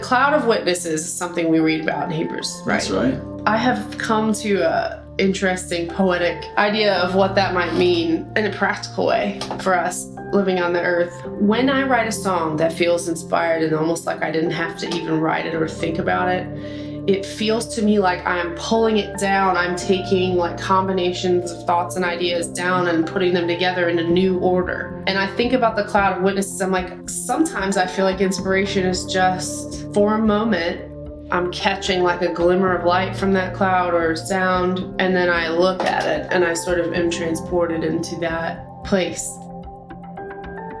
cloud of witnesses is something we read about in Hebrews, right? That's right. I have come to a interesting poetic idea of what that might mean in a practical way for us living on the earth. When I write a song that feels inspired and almost like I didn't have to even write it or think about it, it feels to me like I'm pulling it down. I'm taking like combinations of thoughts and ideas down and putting them together in a new order. And I think about the cloud of witnesses. I'm like, sometimes I feel like inspiration is just for a moment. I'm catching like a glimmer of light from that cloud or sound, and then I look at it and I sort of am transported into that place.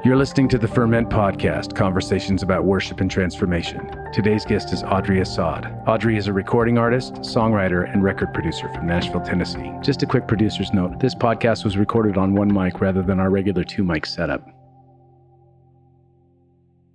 You're listening to the Ferment Podcast, conversations about worship and transformation. Today's guest is Audrey Assad. Audrey is a recording artist, songwriter, and record producer from Nashville, Tennessee. Just a quick producer's note, this podcast was recorded on one mic rather than our regular two-mic setup.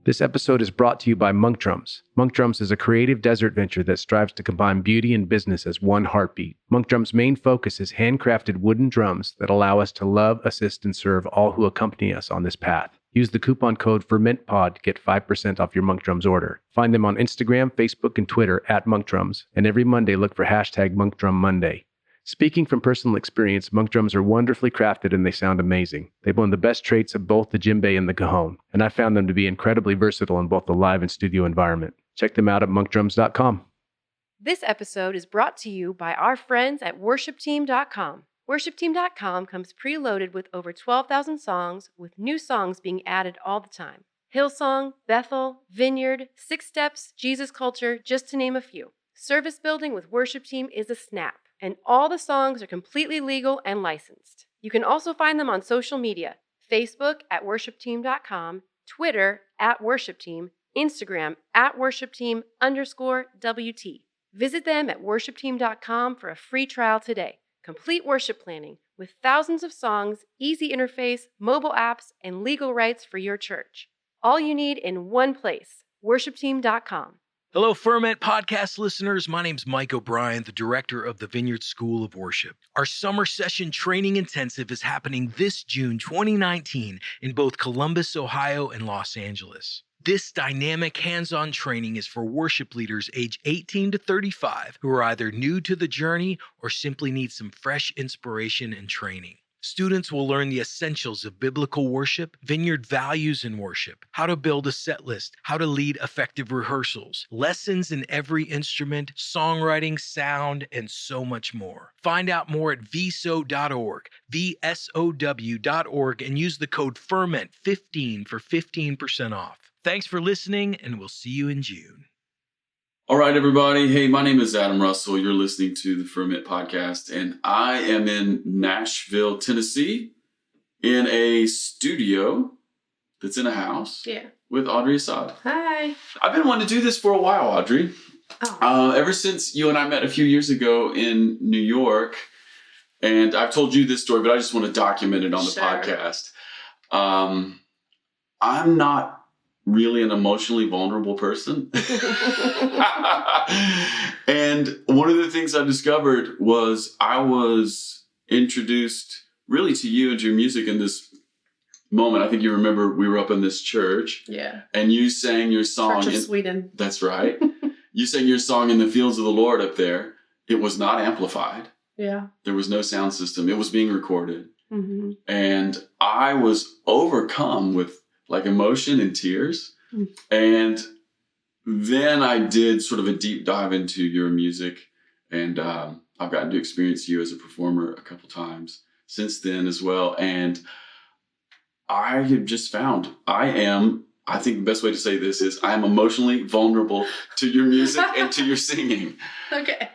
This episode is brought to you by Monk Drums. Monk Drums is a creative desert venture that strives to combine beauty and business as one heartbeat. Monk Drums' main focus is handcrafted wooden drums that allow us to love, assist, and serve all who accompany us on this path. Use the coupon code FERMENTPOD to get 5% off your Monk Drums order. Find them on Instagram, Facebook, and Twitter at Monk Drums. And every Monday, look for hashtag Monk Drum Monday. Speaking from personal experience, Monk Drums are wonderfully crafted and they sound amazing. They blend the best traits of both the djembe and the cajon, and I found them to be incredibly versatile in both the live and studio environment. Check them out at monkdrums.com. This episode is brought to you by our friends at worshipteam.com. Worshipteam.com comes preloaded with over 12,000 songs, with new songs being added all the time. Hillsong, Bethel, Vineyard, Six Steps, Jesus Culture, just to name a few. Service building with Worship Team is a snap, and all the songs are completely legal and licensed. You can also find them on social media, Facebook at worshipteam.com, Twitter at worshipteam, Instagram at worshipteam_WT. Visit them at worshipteam.com for a free trial today. Complete worship planning with thousands of songs, easy interface, mobile apps, and legal rights for your church. All you need in one place, worshipteam.com. Hello, Ferment Podcast listeners. My name's Mike O'Brien, the director of the Vineyard School of Worship. Our summer session training intensive is happening this June 2019 in both Columbus, Ohio, and Los Angeles. This dynamic hands-on training is for worship leaders age 18 to 35 who are either new to the journey or simply need some fresh inspiration and training. Students will learn the essentials of biblical worship, Vineyard values in worship, how to build a set list, how to lead effective rehearsals, lessons in every instrument, songwriting, sound, and so much more. Find out more at vsow.org, VSOW.org, and use the code FERMENT15 for 15% off. Thanks for listening, and we'll see you in June. All right, everybody. Hey, my name is Adam Russell. You're listening to the Ferment Podcast, and I am in Nashville, Tennessee, in a studio that's in a house with Audrey Assad. Hi. I've been wanting to do this for a while, Audrey. Ever since you and I met a few years ago in New York, and I've told you this story, but I just want to document it on the podcast. I'm not really an emotionally vulnerable person. And one of the things I discovered was I was introduced really to you and to your music in this moment. I think you remember we were up in this church. Yeah. And you sang your song. Church of Sweden. That's right. You sang your song in the fields of the Lord up there. It was not amplified. Yeah. There was no sound system. It was being recorded. Mm-hmm. And I was overcome with like emotion and tears. Mm. And then I did sort of a deep dive into your music, and I've gotten to experience you as a performer a couple times since then as well. And I have just found I think the best way to say this is I am emotionally vulnerable to your music and to your singing. Okay.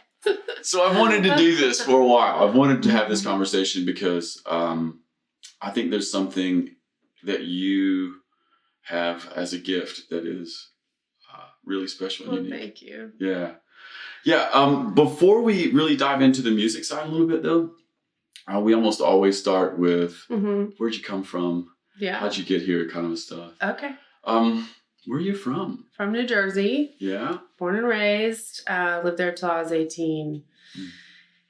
So I wanted to do this for a while. I've wanted to have this conversation because I think there's something that you have as a gift that is really special and unique. Thank you. Yeah. Before we really dive into the music side a little bit, though, we almost always start with where'd you come from? Yeah. How'd you get here? Kind of stuff. Okay. Where are you from? From New Jersey. Yeah. Born and raised. Lived there till I was 18.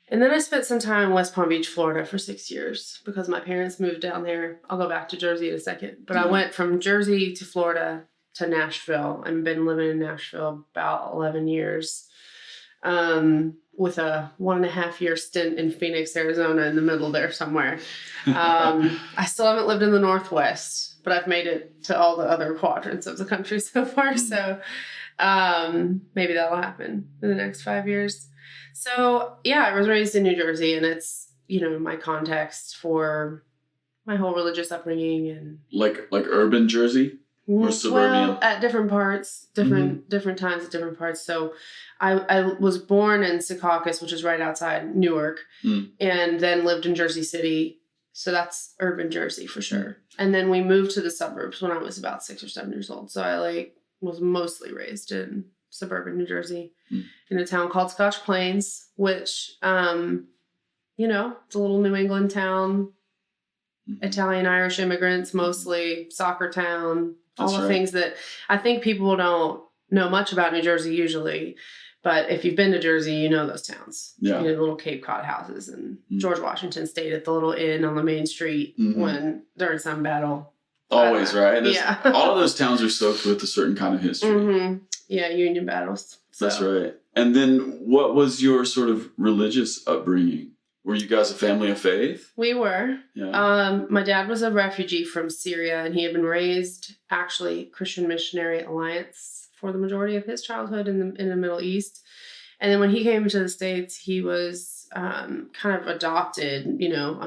And then I spent some time in West Palm Beach, Florida for 6 years because my parents moved down there. I'll go back to Jersey in a second. But I went from Jersey to Florida to Nashville. I've been living in Nashville about 11 years. With a 1.5 year stint in Phoenix, Arizona, in the middle there somewhere. I still haven't lived in the Northwest, but I've made it to all the other quadrants of the country so far. So maybe that'll happen in the next 5 years. So yeah, I was raised in New Jersey, and it's, my context for my whole religious upbringing and like urban Jersey or suburban. Well, at different parts, different times at different parts. So I was born in Secaucus, which is right outside Newark, and then lived in Jersey City. So that's urban Jersey for sure. And then we moved to the suburbs when I was about 6 or 7 years old. So I was mostly raised in suburban New Jersey in a town called Scotch Plains, which, it's a little New England town, Italian, Irish immigrants, mostly soccer town, all the things that I think people don't know much about New Jersey usually. But if you've been to Jersey, you know those towns. Yeah. The little Cape Cod houses, and George Washington stayed at the little inn on the main street during some battle. Always, right? All of those towns are soaked with a certain kind of history. Yeah, Union battles. So. That's right. And then what was your sort of religious upbringing? Were you guys a family of faith? We were. Yeah. My dad was a refugee from Syria, and he had been raised actually Christian Missionary Alliance for the majority of his childhood in the Middle East. And then when he came to the States, he was kind of adopted,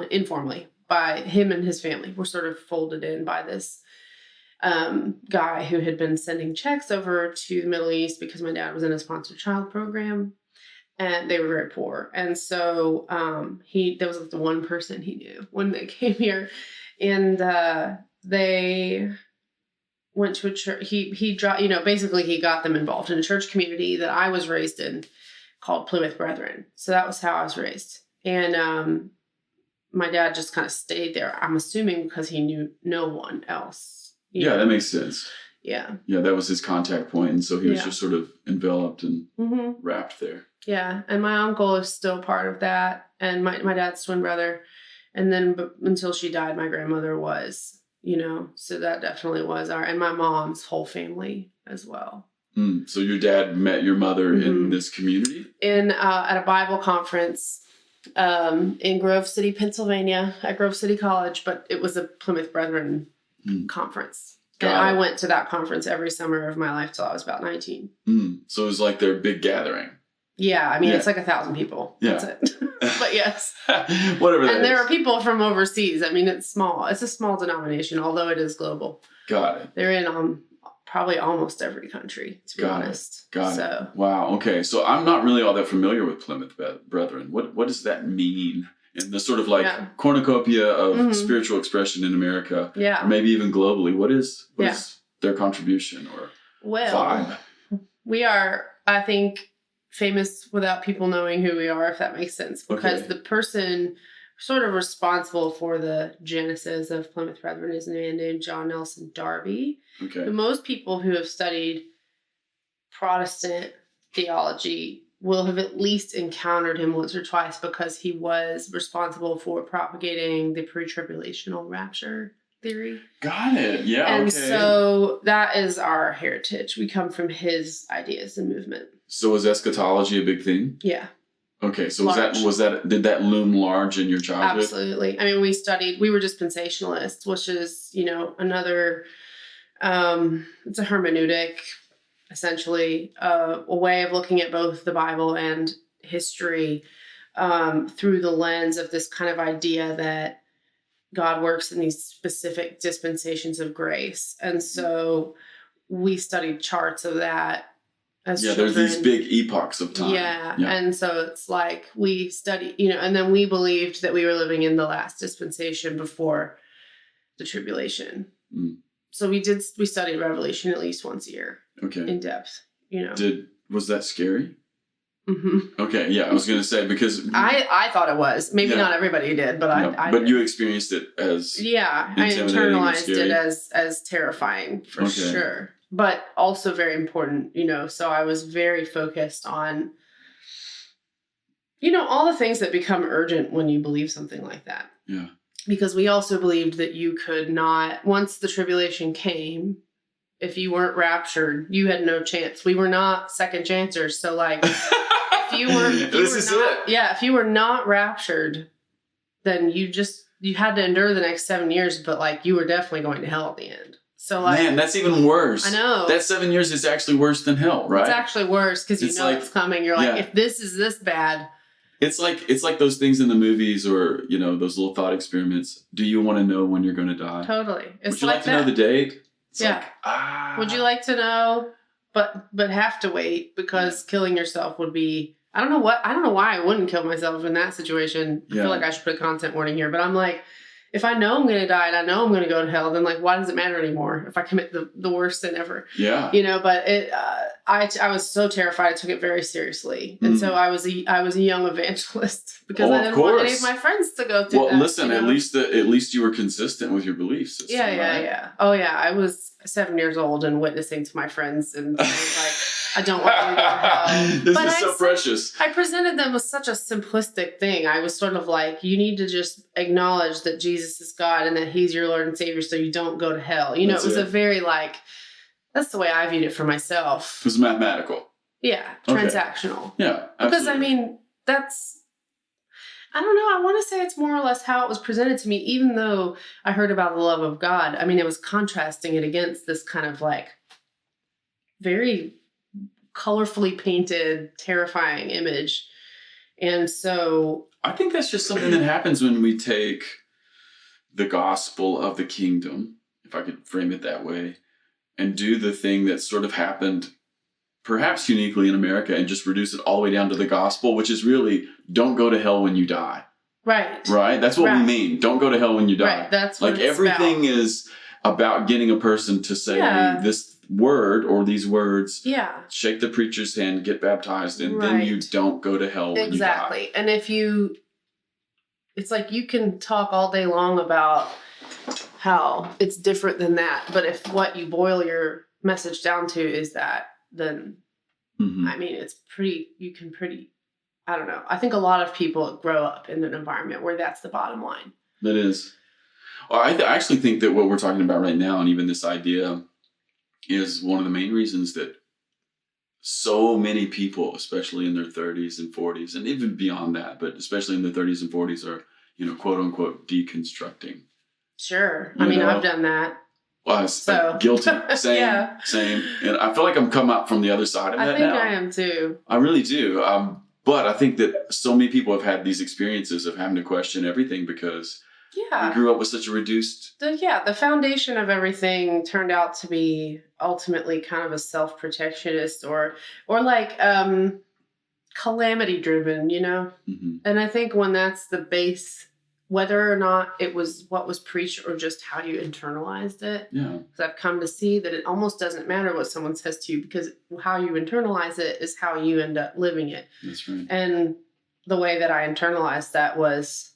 informally by him and his family. Were sort of folded in by this guy who had been sending checks over to the Middle East because my dad was in a sponsored child program. And they were very poor. And so there was the one person he knew when they came here. And they went to a church. He basically he got them involved in a church community that I was raised in called Plymouth Brethren. So that was how I was raised. And my dad just kind of stayed there, I'm assuming because he knew no one else. Yeah, that makes sense. Yeah. Yeah, that was his contact point. And so he was just sort of enveloped and wrapped there. Yeah, and my uncle is still part of that, and my dad's twin brother. And then until she died, my grandmother was, so that definitely was and my mom's whole family as well. So your dad met your mother in this community? At a Bible conference in Grove City, Pennsylvania, at Grove City College, but it was a Plymouth Brethren conference. And I went to that conference every summer of my life till I was about 19. So it was like their big gathering. Yeah, I mean, it's like 1,000 people. Yeah. That's it. But yes. Whatever that And there are people from overseas. I mean, it's small. It's a small denomination, although it is global. Got it. They're in probably almost every country, to be honest. Got it. Wow. Okay. So I'm not really all that familiar with Plymouth Brethren. What does that mean? In the sort of cornucopia of spiritual expression in America, or maybe even globally, what is their contribution or vibe? We are, I think, famous without people knowing who we are, if that makes sense, because the person sort of responsible for the genesis of Plymouth Brethren is a man named John Nelson Darby. Okay. Most people who have studied Protestant theology will have at least encountered him once or twice because he was responsible for propagating the pre-tribulational rapture theory. Got it. Yeah. And so that is our heritage. We come from his ideas and movement. So was eschatology a big thing? Yeah. Okay. So did that loom large in your childhood? Absolutely. I mean, we were dispensationalists, which is, another, it's a hermeneutic, essentially, a way of looking at both the Bible and history through the lens of this kind of idea that God works in these specific dispensations of grace. And so we studied charts of that as children. There's these big epochs of time. Yeah. And so it's like we study, and then we believed that we were living in the last dispensation before the tribulation. So we studied Revelation at least once a year. Okay. In depth, Was that scary? Okay, yeah, I was going to say, because I thought it was. Maybe not everybody did, but I But did. you experienced it as I internalized it as terrifying for sure. But also very important, so I was very focused on all the things that become urgent when you believe something like that. Yeah. Because we also believed that you could not, once the tribulation came, if you weren't raptured, you had no chance. We were not second chancers. So like, if you were, if you were not raptured, then you had to endure the next 7 years, but like you were definitely going to hell at the end. So like, man, that's even worse. I know. That 7 years is actually worse than hell, right? It's actually worse because you know it's coming. You're like, if this is this bad. It's like those things in the movies or, you know, those little thought experiments. Do you want to know when you're going to die? Totally. Would you like to know the date? It's Would you like to know, but have to wait because killing yourself would be, I don't know why I wouldn't kill myself in that situation. I feel like I should put a content warning here, but I'm like, if I know I'm going to die and I know I'm going to go to hell, then like, why does it matter anymore if I commit the worst sin ever? Yeah. You know, but I was so terrified. I took it very seriously. And so I was a young evangelist because I didn't want any of my friends to go through that. Well, listen, you know? at least you were consistent with your belief system. Yeah. Oh yeah. I was 7 years old and witnessing to my friends and I was like, I don't want them to go to hell. This is so precious. I presented them with such a simplistic thing. I was sort of like, you need to just acknowledge that Jesus is God and that he's your Lord and Savior so you don't go to hell. You know, it was a very like, that's the way I viewed it for myself. It was mathematical. Yeah, transactional. Yeah, absolutely. Because I mean, I don't know, I want to say it's more or less how it was presented to me, even though I heard about the love of God. I mean, it was contrasting it against this kind of like very colorfully painted, terrifying image. And so I think that's just something that happens when we take the gospel of the kingdom, if I could frame it that way, and do the thing that sort of happened perhaps uniquely in America and just reduce it all the way down to the gospel, which is really don't go to hell when you die. Right. Right? That's what we mean. Don't go to hell when you die. Right. That's what like everything is about getting a person to say this word or these words, shake the preacher's hand, get baptized, and then you don't go to hell when you die. Exactly. And it's like you can talk all day long about how it's different than that, but if what you boil your message down to is that, then I mean, I don't know. I think a lot of people grow up in an environment where that's the bottom line. That is. Well, I actually think that what we're talking about right now, and even this idea, is one of the main reasons that so many people, especially in their 30s and 40s, and even beyond that, but especially in their 30s and 40s, are, you know, quote unquote, deconstructing. Sure. I mean, I've done that. Well, guilty. Same. Same. And I feel like I'm come out from the other side of that now. I think I am too. I really do. But I think that so many people have had these experiences of having to question everything because we grew up with such a reduced... The foundation of everything turned out to be ultimately kind of a self-protectionist or like calamity driven, you know? Mm-hmm. And I think when that's the base, whether or not it was what was preached or just how you internalized it, because I've come to see that it almost doesn't matter what someone says to you because how you internalize it is how you end up living it. That's right. And the way that I internalized that was...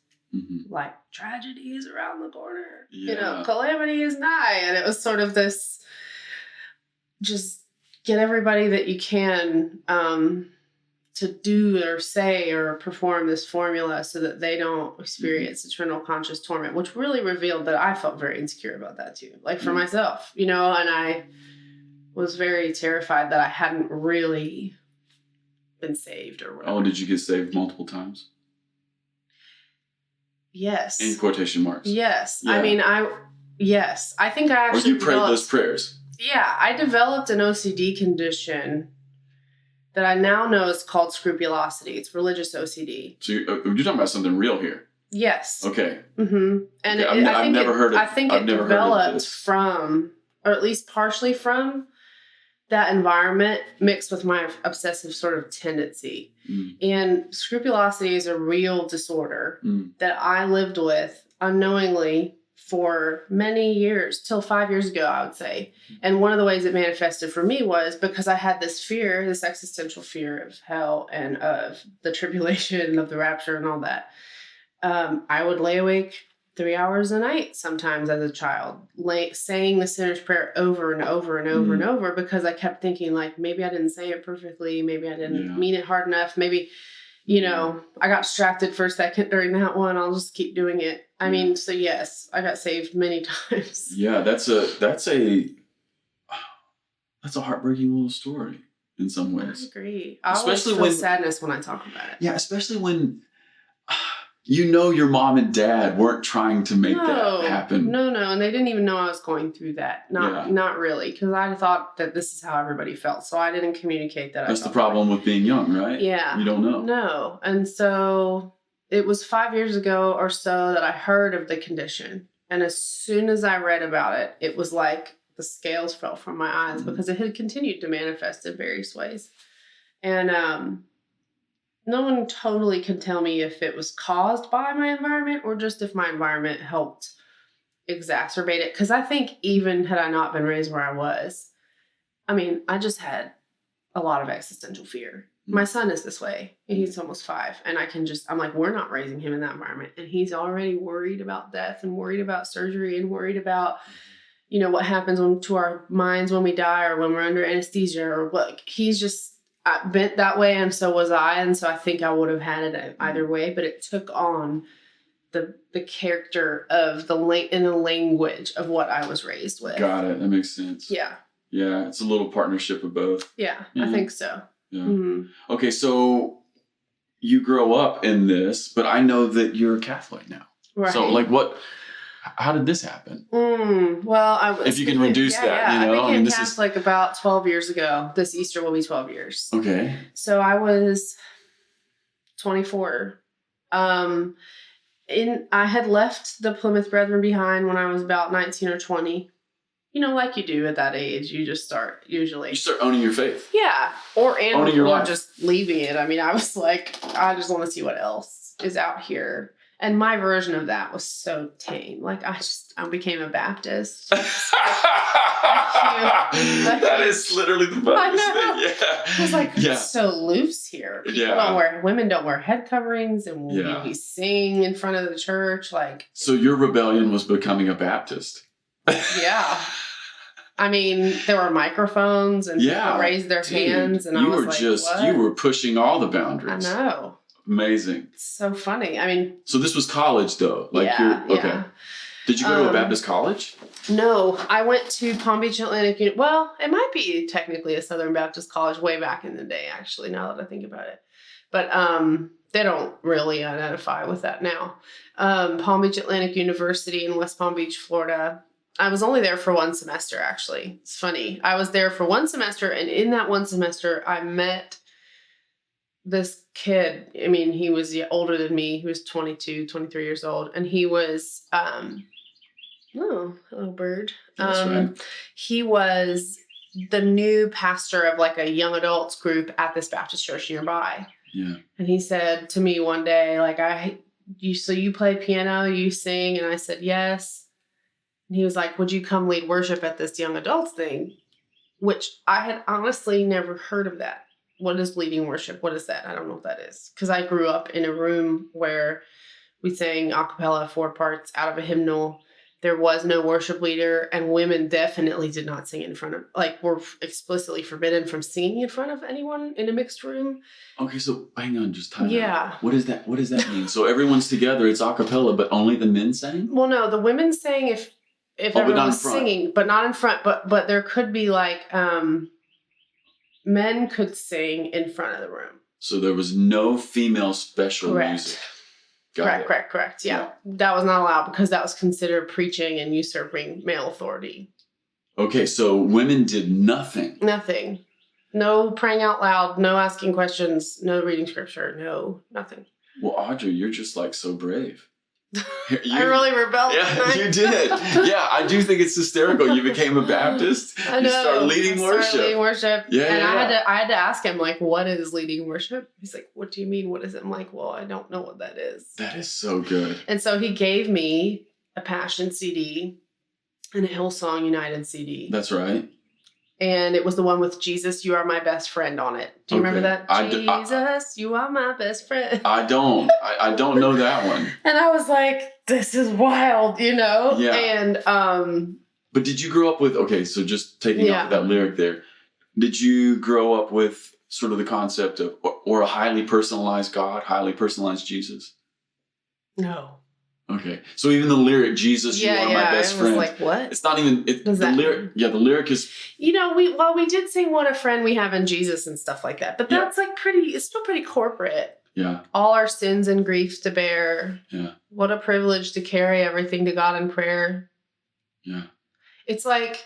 like tragedy is around the corner, you know, calamity is nigh. And it was sort of this, just get everybody that you can to do or say or perform this formula so that they don't experience eternal conscious torment, which really revealed that I felt very insecure about that too. Like for myself, you know, and I was very terrified that I hadn't really been saved or whatever. Oh, did you get saved multiple times? Yes. In quotation marks. Yes. Yeah. I mean, I think I actually... Or you prayed those prayers. Yeah. I developed an OCD condition that I now know is called scrupulosity. It's religious OCD. So you're talking about something real here. Yes. Okay. Mm-hmm. And okay. I've never heard of it. I think it developed from, or at least partially from, that environment mixed with my obsessive sort of tendency. And scrupulosity is a real disorder that I lived with unknowingly for many years, till 5 years ago, I would say. And one of the ways it manifested for me was because I had this fear, this existential fear of hell and of the tribulation and of the rapture and all that. I would lay awake 3 hours a night sometimes as a child, saying the sinner's prayer over and over and over and over because I kept thinking like, maybe I didn't say it perfectly. Maybe I didn't mean it hard enough. Maybe, you know, I got distracted for a second during that one. I'll just keep doing it. I mean, so yes, I got saved many times. Yeah, that's a that's a heartbreaking little story in some I ways. agree. I Especially always feel when- sadness when I talk about it. Yeah, especially when your mom and dad weren't trying to make that happen. No, and they didn't even know I was going through that. Not really, because I thought that this is how everybody felt, so I didn't communicate that. That's the problem with being young, right? Yeah. You don't know. No, and so it was 5 years ago or so that I heard of the condition, and as soon as I read about it, it was like the scales fell from my eyes because it had continued to manifest in various ways, and no one totally can tell me if it was caused by my environment or just if my environment helped exacerbate it. Because I think even had I not been raised where I was, I mean, I just had a lot of existential fear. My son is this way. He's almost 5. And I'm like, we're not raising him in that environment. And he's already worried about death and worried about surgery and worried about, what happens to our minds when we die or when we're under anesthesia or what. He's just bent that way, and so was I, and so I think I would have had it either way, but it took on the character of the language of what I was raised with. Got it. That makes sense. Yeah, it's a little partnership of both. Yeah. I think so. Yeah. Mm-hmm. Okay, so you grow up in this, but I know that you're Catholic now. Right. So how did this happen? Well, I was. If you can reduce that, I became Catholic about 12 years ago. This Easter will be 12 years. Okay. So I was 24. I had left the Plymouth Brethren behind when I was about 19 or 20. Like you do at that age, you just start usually. You start owning your faith. Yeah, or life. just leaving it. I mean, I was like, I just want to see what else is out here. And my version of that was so tame. Like I became a Baptist. That is literally the funniest thing. Yeah. I was like, it's so loose here. Women don't wear head coverings, and we sing in front of the church. So your rebellion was becoming a Baptist. Yeah. I mean, there were microphones and people raised their hands, and I was like, what? You were pushing all the boundaries. I know. Amazing. It's so funny. I mean, so this was college though. Okay. Did you go to a Baptist college? No, I went to Palm Beach Atlantic. Well, it might be technically a Southern Baptist college way back in the day, actually, now that I think about it. But they don't really identify with that now. Palm Beach Atlantic University in West Palm Beach, Florida. I was only there for 1 semester, actually. It's funny. I was there for 1 semester, and in that 1 semester, I met this kid. I mean, he was older than me. He was 22, 23 years old. And he was, hello bird. Right. He was the new pastor of a young adults group at this Baptist church nearby. Yeah. And he said to me one day, so you play piano, you sing? And I said, yes. And he was like, would you come lead worship at this young adults thing? Which I had honestly never heard of that. What is leading worship? What is that? I don't know what that is. Because I grew up in a room where we sang a cappella 4 parts out of a hymnal. There was no worship leader, and women definitely did not sing in front of, were explicitly forbidden from singing in front of anyone in a mixed room. Okay, so hang on, just time out. What is that? What does that mean? So everyone's together, it's a cappella, but only the men sang? Well, no, the women sang if everyone was singing, but not in front. But there could be men could sing in front of the room. So there was no female special music. Correct. Yeah. That was not allowed because that was considered preaching and usurping male authority. Okay, so women did nothing. Nothing. No praying out loud, no asking questions, no reading scripture, no, nothing. Well, Audrey, you're just so brave. I really rebelled. Yeah, you did. Yeah, I do think it's hysterical. You became a Baptist. I know. You started leading worship. Yeah, and I had to ask him, what is leading worship? He's like, what do you mean? What is it? I'm like, well, I don't know what that is. That is so good. And so he gave me a Passion CD and a Hillsong United CD. That's right. And it was the one with Jesus, you are my best friend on it. Do you remember that? Jesus, you are my best friend. I don't know that one. And I was like, this is wild, Yeah. And but did you grow up with, so just taking off that lyric there, did you grow up with sort of the concept of or a highly personalized God, highly personalized Jesus? No. Okay. So even the lyric, Jesus, you are my best I was friend. like, what? It's not even, the lyric. Yeah, the lyric is. You know, we did sing What a Friend We Have in Jesus and stuff like that. But that's like it's still pretty corporate. Yeah. All our sins and griefs to bear. Yeah. What a privilege to carry everything to God in prayer. Yeah. It's like,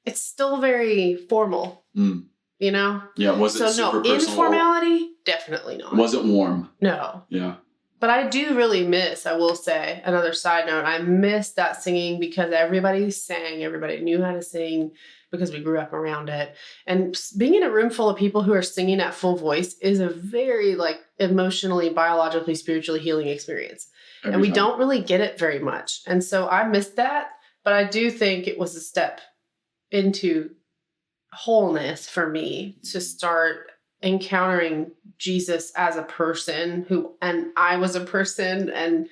it's still very formal, you know? Yeah, it wasn't super personal. Informality, definitely not. It wasn't warm. No. Yeah. But I do really miss, I will say, another side note, I miss that singing because everybody sang, everybody knew how to sing because we grew up around it. And being in a room full of people who are singing at full voice is a very like emotionally, biologically, spiritually healing experience. And we don't really get it very much. And so I missed that, but I do think it was a step into wholeness for me to start encountering Jesus as a person and I was a person. And,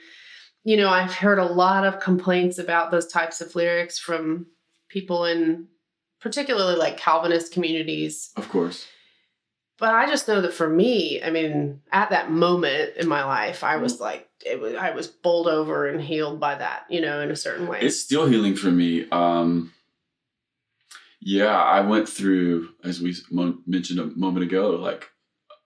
you know, I've heard a lot of complaints about those types of lyrics from people in particularly like Calvinist communities. Of course. But I just know that for me, I mean, at that moment in my life, I was like, I was bowled over and healed by that, you know, in a certain way. It's still healing for me. Yeah, I went through, as we mentioned a moment ago, like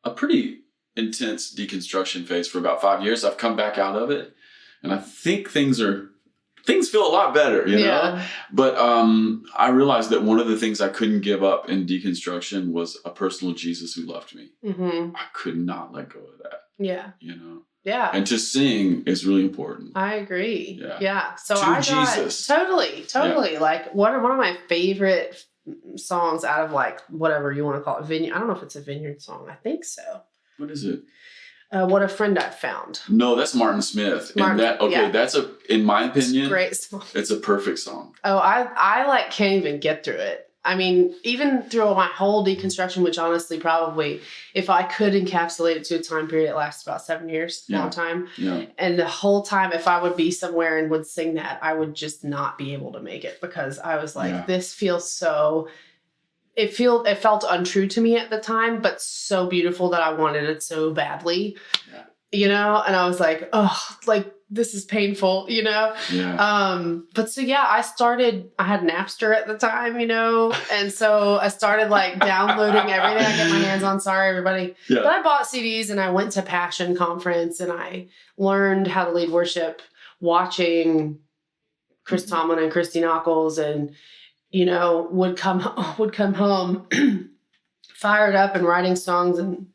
a pretty intense deconstruction phase for about 5 years. I've come back out of it, and I think things feel a lot better, you know? But I realized that one of the things I couldn't give up in deconstruction was a personal Jesus who loved me. I could not let go of that. Yeah. You know? Yeah. And to sing is really important. I agree. Yeah. So Jesus. Totally. Yeah. Like one of my favorite songs out of like whatever you want to call it, vineyard. I don't know if it's a vineyard song. I think so. What is it? What a Friend I Found. No, that's Martin Smith. That's in my opinion, it's a great song. It's a perfect song. Oh, I like can't even get through it. I mean, even through my whole deconstruction, which honestly probably, if I could encapsulate it to a time period, it lasts about 7 years, long time. Yeah. And the whole time, if I would be somewhere and would sing that, I would just not be able to make it because I was like, this feels so... It felt untrue to me at the time, but so beautiful that I wanted it so badly, you know? And I was like, oh, like this is painful, you know? Yeah. But so yeah, I had Napster at the time, you know? And so I started like downloading everything I get my hands on. Sorry, everybody. Yeah. But I bought CDs and I went to Passion Conference and I learned how to lead worship watching Chris Tomlin and Christy Nockels and, you know, would come home fired up and writing songs. And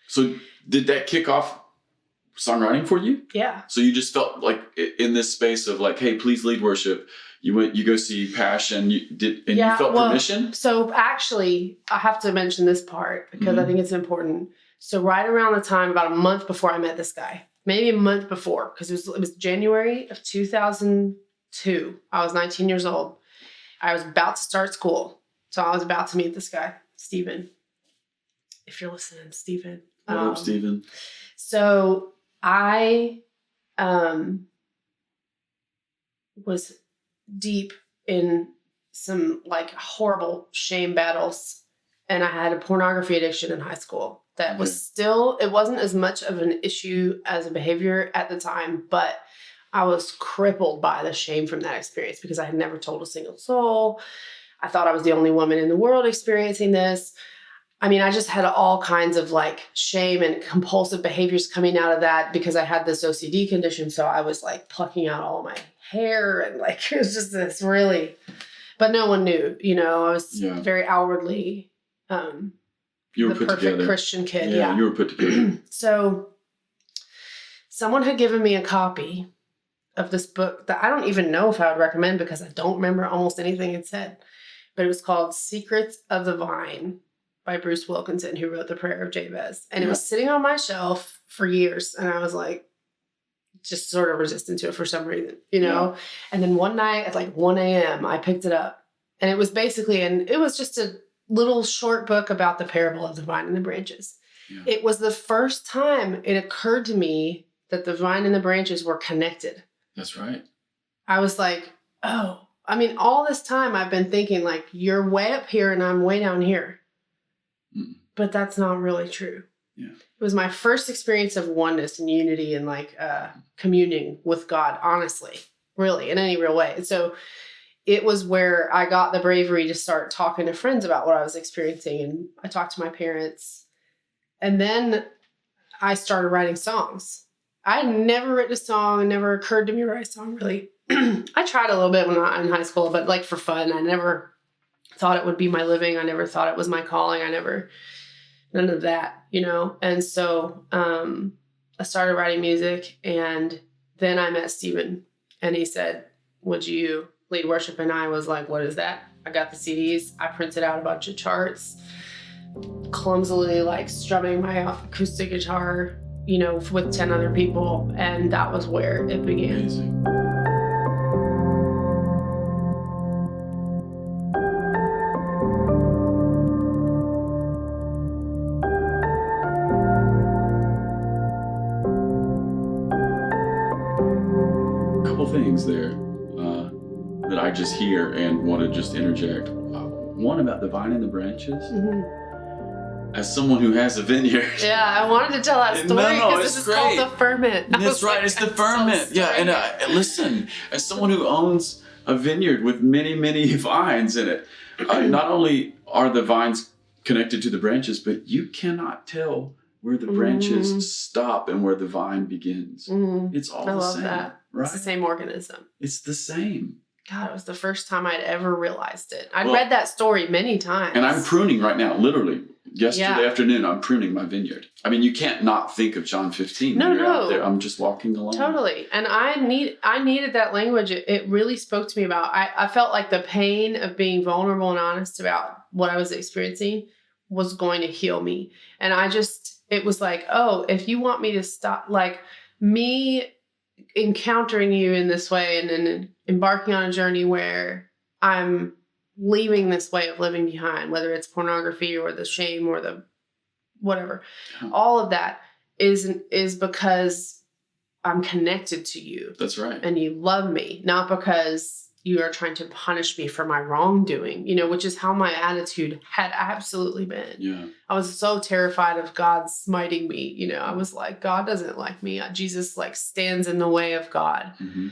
so did that kick off songwriting for you? Yeah. So you just felt like in this space of like, hey, please lead worship. You go see Passion. You felt permission? So actually, I have to mention this part because I think it's important. So right around the time, about a month before I met this guy, maybe a month before, because it was January of 2002. I was 19 years old. I was about to start school. So I was about to meet this guy, Steven. If you're listening, Steven. What up, Steven? So I was deep in some like horrible shame battles. And I had a pornography addiction in high school that was it wasn't as much of an issue as a behavior at the time, but I was crippled by the shame from that experience because I had never told a single soul. I thought I was the only woman in the world experiencing this. I mean, I just had all kinds of like shame and compulsive behaviors coming out of that because I had this OCD condition. So I was like plucking out all my hair and like, it was just this really, but no one knew, you know, I was very outwardly, you were the put perfect together. Christian kid. Yeah, you were put together. So someone had given me a copy of this book that I don't even know if I would recommend because I don't remember almost anything it said, but it was called Secrets of the Vine by Bruce Wilkinson, who wrote The Prayer of Jabez. And it was sitting on my shelf for years. And I was like, just sort of resistant to it for some reason, you know? Yeah. And then one night at like 1 a.m., I picked it up and it was basically, it was just a little short book about the parable of the vine and the branches. Yeah. It was the first time it occurred to me that the vine and the branches were connected. That's right. I was like, oh, I mean, all this time I've been thinking like, you're way up here and I'm way down here. But that's not really true. Yeah. It was my first experience of oneness and unity and like communing with God, honestly, really, in any real way. And so it was where I got the bravery to start talking to friends about what I was experiencing. And I talked to my parents. And then I started writing songs. I had never written a song. It never occurred to me to write a song, really. I tried a little bit when I was in high school, but like for fun. I never thought it would be my living. I never thought it was my calling. None of that, you know? And so I started writing music, and then I met Stephen, and he said, would you lead worship? And I was like, what is that? I got the CDs. I printed out a bunch of charts, clumsily like strumming my acoustic guitar, you know, with 10 other people. And that was where it began. Amazing. Couple things there that I just hear and want to just interject. One about the vine and the branches. Mm-hmm. As someone who has a vineyard. Yeah, I wanted to tell that story because this is called the ferment. That's right, it's the ferment. Yeah, and listen, as someone who owns a vineyard with many, many vines in it, not only are the vines connected to the branches, but you cannot tell where the branches stop and where the vine begins. It's all the same. I love that. Right? It's the same organism. It's the same. God, it was the first time I'd ever realized it. I'd read that story many times. And I'm pruning right now, literally. Yesterday afternoon, I'm pruning my vineyard. I mean, you can't not think of John 15 when you're out there. I'm just walking along. Totally. And I needed that language. It really spoke to me about, I felt like the pain of being vulnerable and honest about what I was experiencing was going to heal me. And it was like, oh, if you want me to stop, like me encountering you in this way and then embarking on a journey where I'm leaving this way of living behind, whether it's pornography or the shame or the whatever, all of that is because I'm connected to you. That's right. And you love me, not because you are trying to punish me for my wrongdoing, you know, which is how my attitude had absolutely been. Yeah. I was so terrified of God smiting me. You know, I was like, God doesn't like me. Jesus like stands in the way of God. Mm-hmm.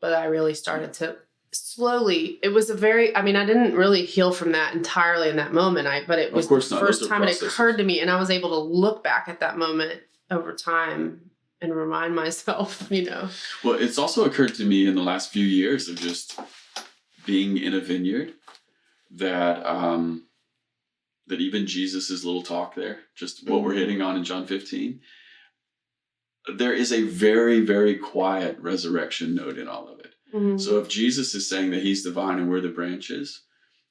But I really started to slowly, I didn't really heal from that entirely in that moment. But it was the first time it occurred to me, and I was able to look back at that moment over time and remind myself, you know. Well, it's also occurred to me in the last few years of just being in a vineyard that that even Jesus's little talk there, just what we're hitting on in John 15, there is a very, very quiet resurrection note in all of it. Mm-hmm. So if Jesus is saying that he's the vine and we're the branches,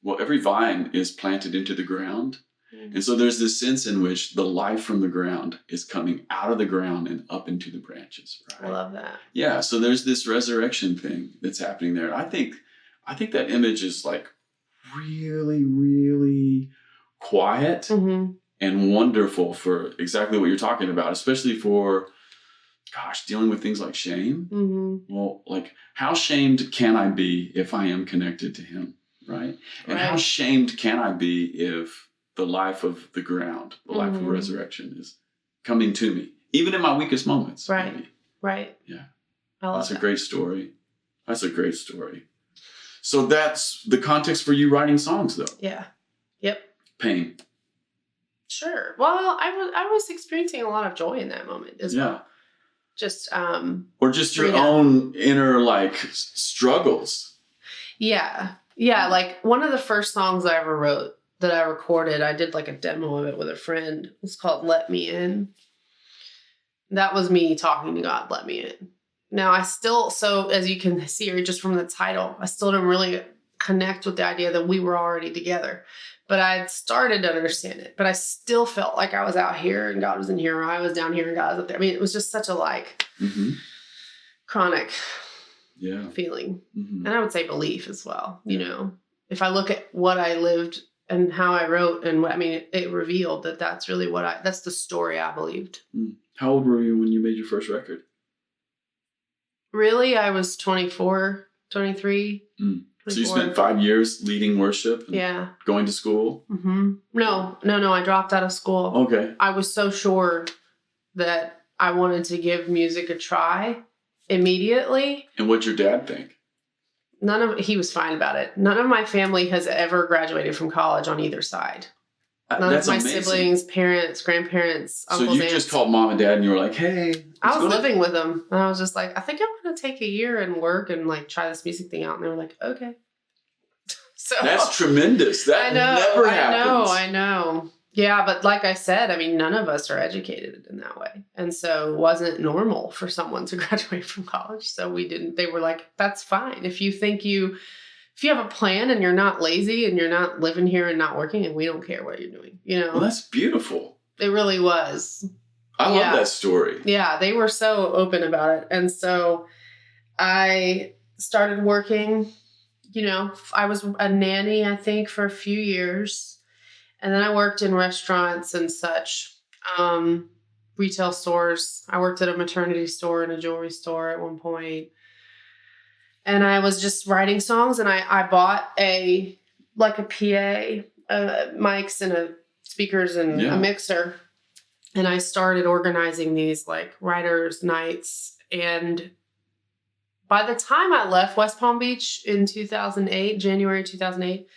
well, every vine is planted into the ground. And so there's this sense in which the life from the ground is coming out of the ground and up into the branches. Right? I love that. Yeah. So there's this resurrection thing that's happening there. And I think that image is like really, really quiet and wonderful for exactly what you're talking about, especially for, dealing with things like shame. Mm-hmm. Well, like how shamed can I be if I am connected to him? Right. And how shamed can I be if the life of the ground, the life of resurrection is coming to me, even in my weakest moments. Right. Maybe. Right. Yeah. I love That's a great story. That's a great story. So that's the context for you writing songs, though. Yeah. Yep. Pain. Sure. Well, I was experiencing a lot of joy in that moment as well. Just or just your own inner like struggles. Yeah. Yeah. Like one of the first songs I ever wrote that I recorded, I did like a demo of it with a friend. It was called Let Me In. That was me talking to God, let me in. Now so as you can see, or just from the title, I still don't really connect with the idea that we were already together. But I had started to understand it. But I still felt like I was out here and God was in here, or I was down here and God was up there. I mean, it was just such a chronic feeling. Mm-hmm. And I would say belief as well. You know, if I look at what I lived and how I wrote and it revealed that that's really that's the story I believed. How old were you when you made your first record? Really, I was 24, 23. So you 24. spent 5 years leading worship and Yeah. going to school? Mm-hmm. No. I dropped out of school. Okay. I was so sure that I wanted to give music a try immediately. And what'd your dad think? He was fine about it. None of my family has ever graduated from college on either side. None That's of my amazing. siblings, parents, grandparents, uncles, So you aunts. just called mom and dad and you were like, hey. I was living with them. And I was just like, I think I'm going to take a year and work and like try this music thing out. And they were like, okay. So That's tremendous. That never happens. I know. Yeah, but like I said, I mean, none of us are educated in that way. And so it wasn't normal for someone to graduate from college. So they were like, that's fine. If you have a plan and you're not lazy and you're not living here and not working, and we don't care what you're doing, Well, that's beautiful. It really was. I love that story. Yeah, they were so open about it. And so I started working, I was a nanny, I think, for a few years. And then I worked in restaurants and such, retail stores. I worked at a maternity store and a jewelry store at one point. And I was just writing songs, and I bought a PA, mics and speakers and a mixer. And I started organizing these like writers' nights. And by the time I left West Palm Beach in January 2008,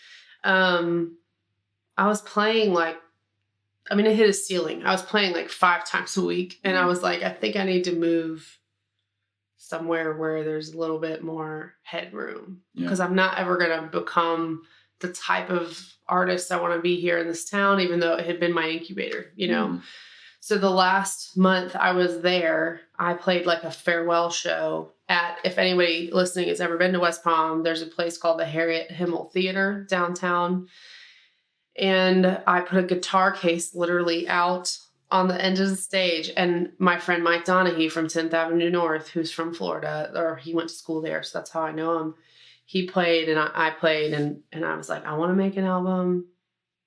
I was playing it hit a ceiling. I was playing like 5 times a week. And I was like, I think I need to move somewhere where there's a little bit more headroom, because I'm not ever going to become the type of artist I want to be here in this town, even though it had been my incubator, So the last month I was there, I played like a farewell show if anybody listening has ever been to West Palm, there's a place called the Harriet Himmel Theater downtown. And I put a guitar case literally out on the end of the stage. And my friend Mike Donahue from 10th Avenue North, who's from Florida, or he went to school there, so that's how I know him. He played and I played, and I was like, I want to make an album,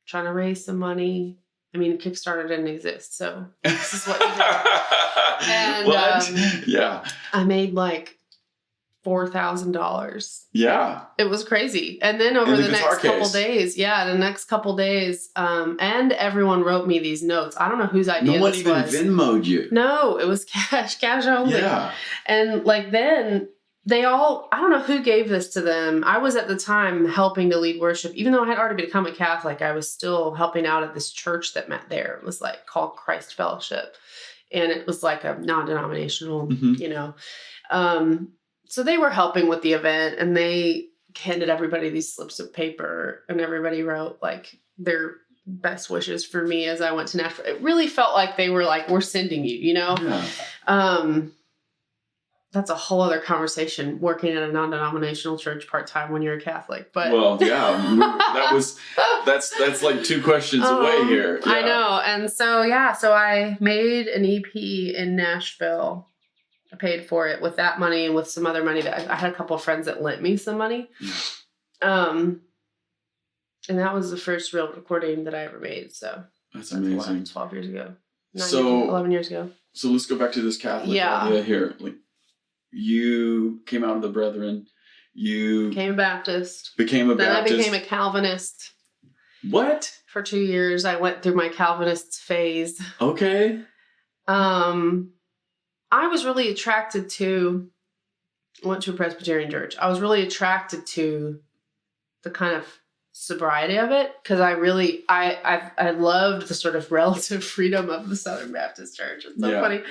trying to raise some money. I mean, Kickstarter didn't exist, so this is what you do. And I made like $4,000. Yeah. It was crazy. And then over the next couple days, and everyone wrote me these notes. I don't know whose idea this was. No one even Venmo'd you. No, it was cash only. Yeah. And like then I don't know who gave this to them. I was at the time helping to lead worship. Even though I had already become a Catholic, I was still helping out at this church that met there. It was like called Christ Fellowship. And it was like a non-denominational, so they were helping with the event, and they handed everybody these slips of paper, and everybody wrote like their best wishes for me as I went to Nashville. It really felt like they were like, we're sending you, Yeah. That's a whole other conversation, working at a non-denominational church part-time when you're a Catholic. But that's like 2 questions away here. Yeah. I know. And so I made an EP in Nashville. I paid for it with that money and with some other money that I had a couple of friends that lent me some money. And that was the first real recording that I ever made. So that's amazing. 12 years ago. 11 years ago. So let's go back to this Catholic idea here. Like, you came out of the Brethren. You became a Baptist. Then I became a Calvinist. What? For 2 years, I went through my Calvinist phase. Okay. I was really attracted to. Went to a Presbyterian church. I was really attracted to the kind of sobriety of it, because I loved the sort of relative freedom of the Southern Baptist Church. It's so funny,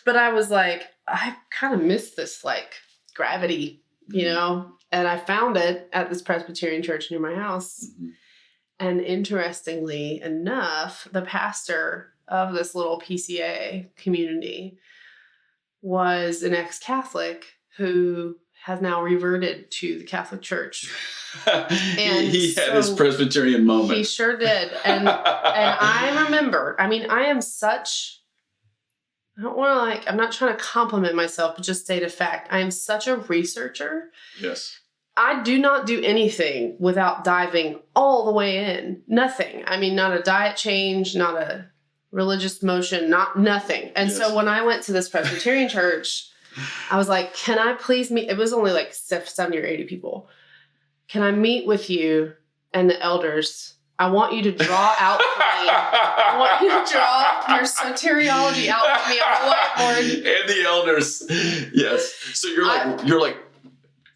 but I was like, I kind of miss this like gravity, and I found it at this Presbyterian church near my house. And interestingly enough, the pastor of this little PCA community was an ex-Catholic who has now reverted to the Catholic Church. And he had his Presbyterian moment. He sure did. And I remember, I mean, I'm not trying to compliment myself, but just state a fact. I am such a researcher. Yes. I do not do anything without diving all the way in. Nothing. I mean, not a diet change, not a religious motion, nothing. And so when I went to this Presbyterian church, I was like, can I please meet? It was only like 70 or 80 people. can I meet with you and the elders? I want you to draw out for me. I want you to draw your soteriology out for me on the whiteboard. And the elders. Yes. So you're like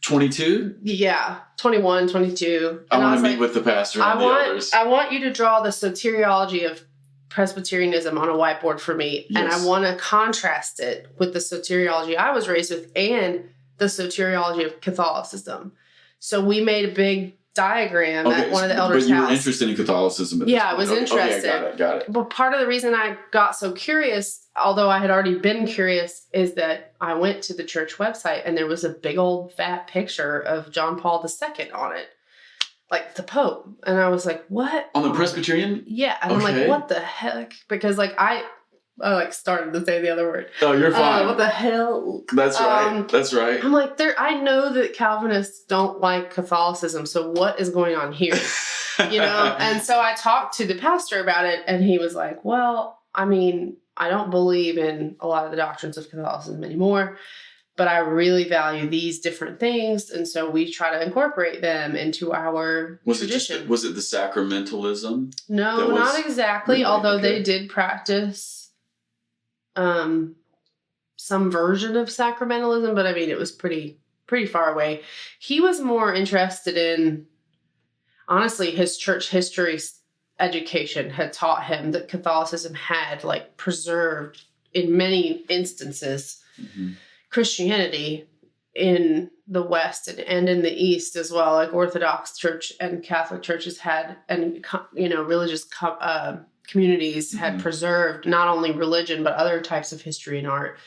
22? Yeah, 21, 22. I And want to was meet with the pastor and the elders. I want you to draw the soteriology of Presbyterianism on a whiteboard for me. Yes. And I want to contrast it with the soteriology I was raised with and the soteriology of Catholicism. So we made a big diagram at one of the elders' But you were house. interested in Catholicism at Yeah, I this was point. interested. Okay, got it. But part of the reason I got so curious, although I had already been curious, is that I went to the church website and there was a big old fat picture of John Paul II on it. Like the Pope. And I was like, what? On the Presbyterian? Yeah. And I'm like, what the heck? Because like I started to say the other word. Oh, you're fine. What the hell? That's right. That's right. I'm like, I know that Calvinists don't like Catholicism, so what is going on here? You know? And so I talked to the pastor about it, and he was like, well, I mean, I don't believe in a lot of the doctrines of Catholicism anymore, but I really value these different things, and so we try to incorporate them into our tradition. Was it the sacramentalism? No, not exactly, really? Although they did practice some version of sacramentalism, but I mean, it was pretty far away. He was more interested in, honestly, his church history education had taught him that Catholicism had like preserved in many instances Christianity in the West and in the East as well. Like Orthodox Church and Catholic churches had, and religious communities had preserved not only religion but other types of history and art,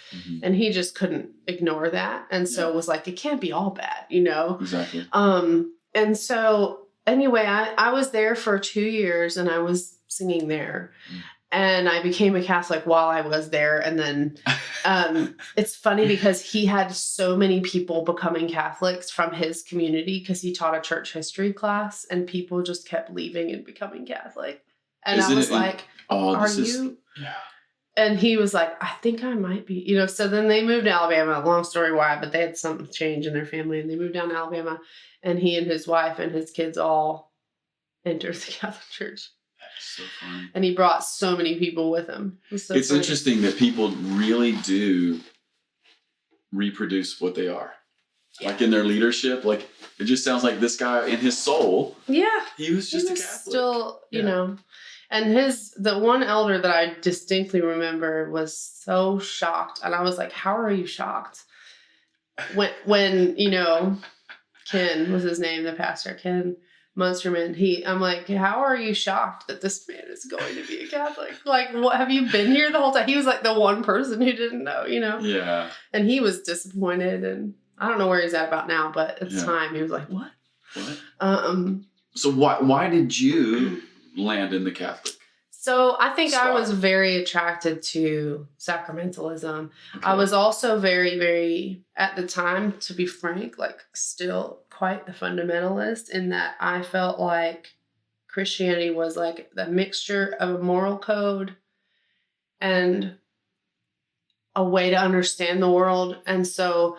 and he just couldn't ignore that, and so was like, it can't be all bad, Exactly. And so anyway, I was there for 2 years, and I was singing there, and I became a Catholic while I was there, and then it's funny because he had so many people becoming Catholics from his community because he taught a church history class, and people just kept leaving and becoming Catholic. And I was like, are you? Yeah. And he was like, I think I might be, so then they moved to Alabama. Long story why, but they had something change in their family, and they moved down to Alabama, and he and his wife and his kids all entered the Catholic Church. That's so funny. And he brought so many people with him. It's funny. Interesting that people really do reproduce what they are. Yeah. Like in their leadership, like it just sounds like this guy in his soul. Yeah. He was just a Catholic. Still, and the one elder that I distinctly remember was so shocked. And I was like, how are you shocked? When Ken was his name, the pastor, Ken Munsterman, I'm like, how are you shocked that this man is going to be a Catholic? Like, what, have you been here the whole time? He was like the one person who didn't know, Yeah. And he was disappointed, and I don't know where he's at about now, but at the time he was like, what? So why did you land in the Catholic? So I think I was very attracted to sacramentalism. Okay. I was also very, very, at the time, to be frank, like still quite the fundamentalist in that I felt like Christianity was like the mixture of a moral code and a way to understand the world. And so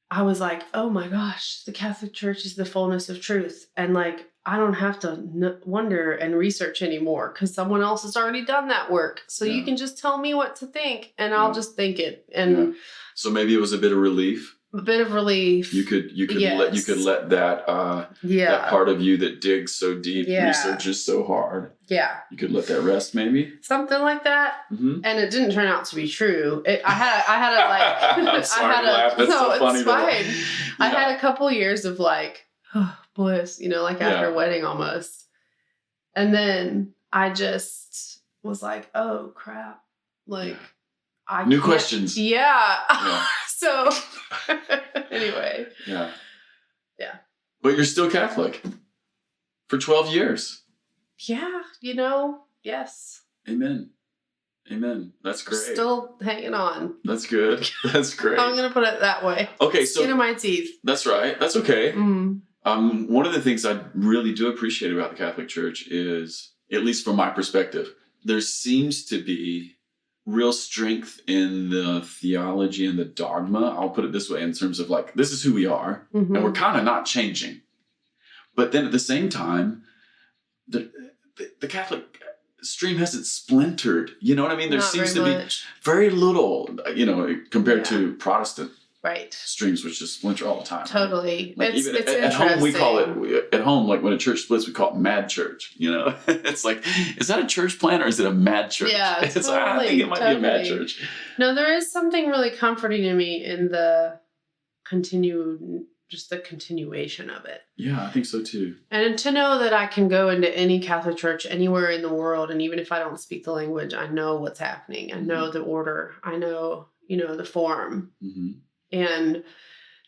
I was like, oh my gosh, the Catholic Church is the fullness of truth. And like, I don't have to wonder and research anymore because someone else has already done that work. So you can just tell me what to think and I'll just think it. And so maybe it was a bit of relief. A bit of relief. You could let that that part of you that digs so deep, researches so hard. Yeah. You could let that rest, maybe. Something like that. Mm-hmm. And it didn't turn out to be true. I had a couple years of like bliss, like after a wedding almost. And then I just was like, oh crap. Like new questions. Yeah. So anyway. Yeah. Yeah. But you're still Catholic for 12 years. Yeah. Yes. Amen. That's great. Still hanging on. That's good. That's great. I'm going to put it that way. Okay. Skin of my teeth. That's right. That's okay. One of the things I really do appreciate about the Catholic Church is, at least from my perspective, there seems to be real strength in the theology and the dogma. I'll put it this way, in terms of like, this is who we are, Mm-hmm. and we're kind of not changing. But then at the same time, the Catholic stream hasn't splintered. You know what I mean? There Not seems to very be much. very little, compared Yeah. to Protestant Right. streams, which just splinter all the time. right? Totally. Like it's even it's at home, we call interesting. it, at home, like when a church splits, we call it mad church. It's like, is that a church plan or is it a mad church? Yeah, It's like, I think it might be a mad totally. church. No, there is something really comforting to me in the continuation of it. Yeah, I think so too. And to know that I can go into any Catholic church anywhere in the world, and even if I don't speak the language, I know what's happening. I know the order. I know, the form. Mm-hmm. And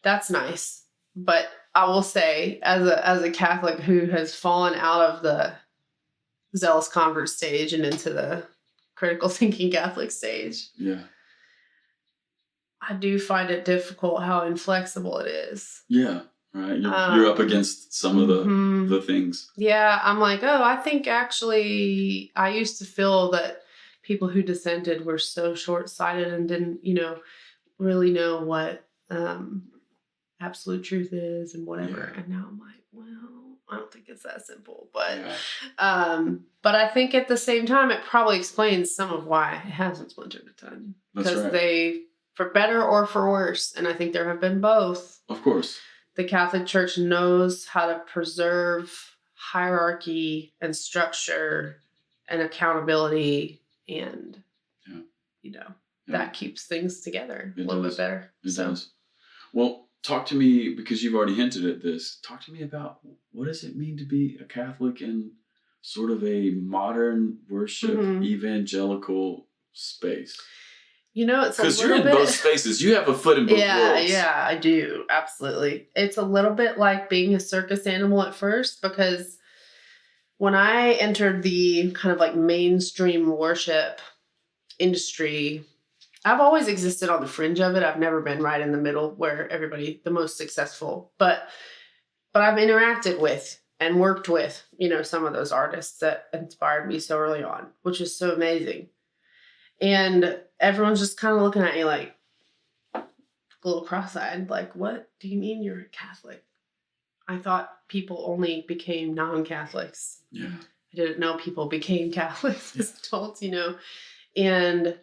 that's nice. But I will say, as a Catholic who has fallen out of the zealous convert stage and into the critical thinking Catholic stage, Yeah. I do find it difficult how inflexible it is. Yeah. Right. You're up against some of the things. Yeah, I'm like, I think actually I used to feel that people who dissented were so short-sighted and didn't, really know what absolute truth is and whatever. Yeah. And now I'm like, well, I don't think it's that simple. But Yeah. but I think at the same time it probably explains some of why it hasn't splintered a ton. That's Because right. they, for better or for worse, and I think there have been both, Of course. the Catholic Church knows how to preserve hierarchy and structure and accountability, and that keeps things together a little bit better. It does. Well, talk to me, because you've already hinted at this. Talk to me about, what does it mean to be a Catholic in sort of a modern worship evangelical space? It's a little bit. Because you're in both spaces. You have a foot in both worlds. Yeah, I do. Absolutely. It's a little bit like being a circus animal at first, because when I entered the kind of like mainstream worship industry, I've always existed on the fringe of it. I've never been right in the middle where everybody, the most successful, but I've interacted with and worked with, some of those artists that inspired me so early on, which is so amazing. And everyone's just kind of looking at you like a little cross-eyed, like, what do you mean you're a Catholic? I thought people only became non-Catholics. Yeah. I didn't know people became Catholics as adults, And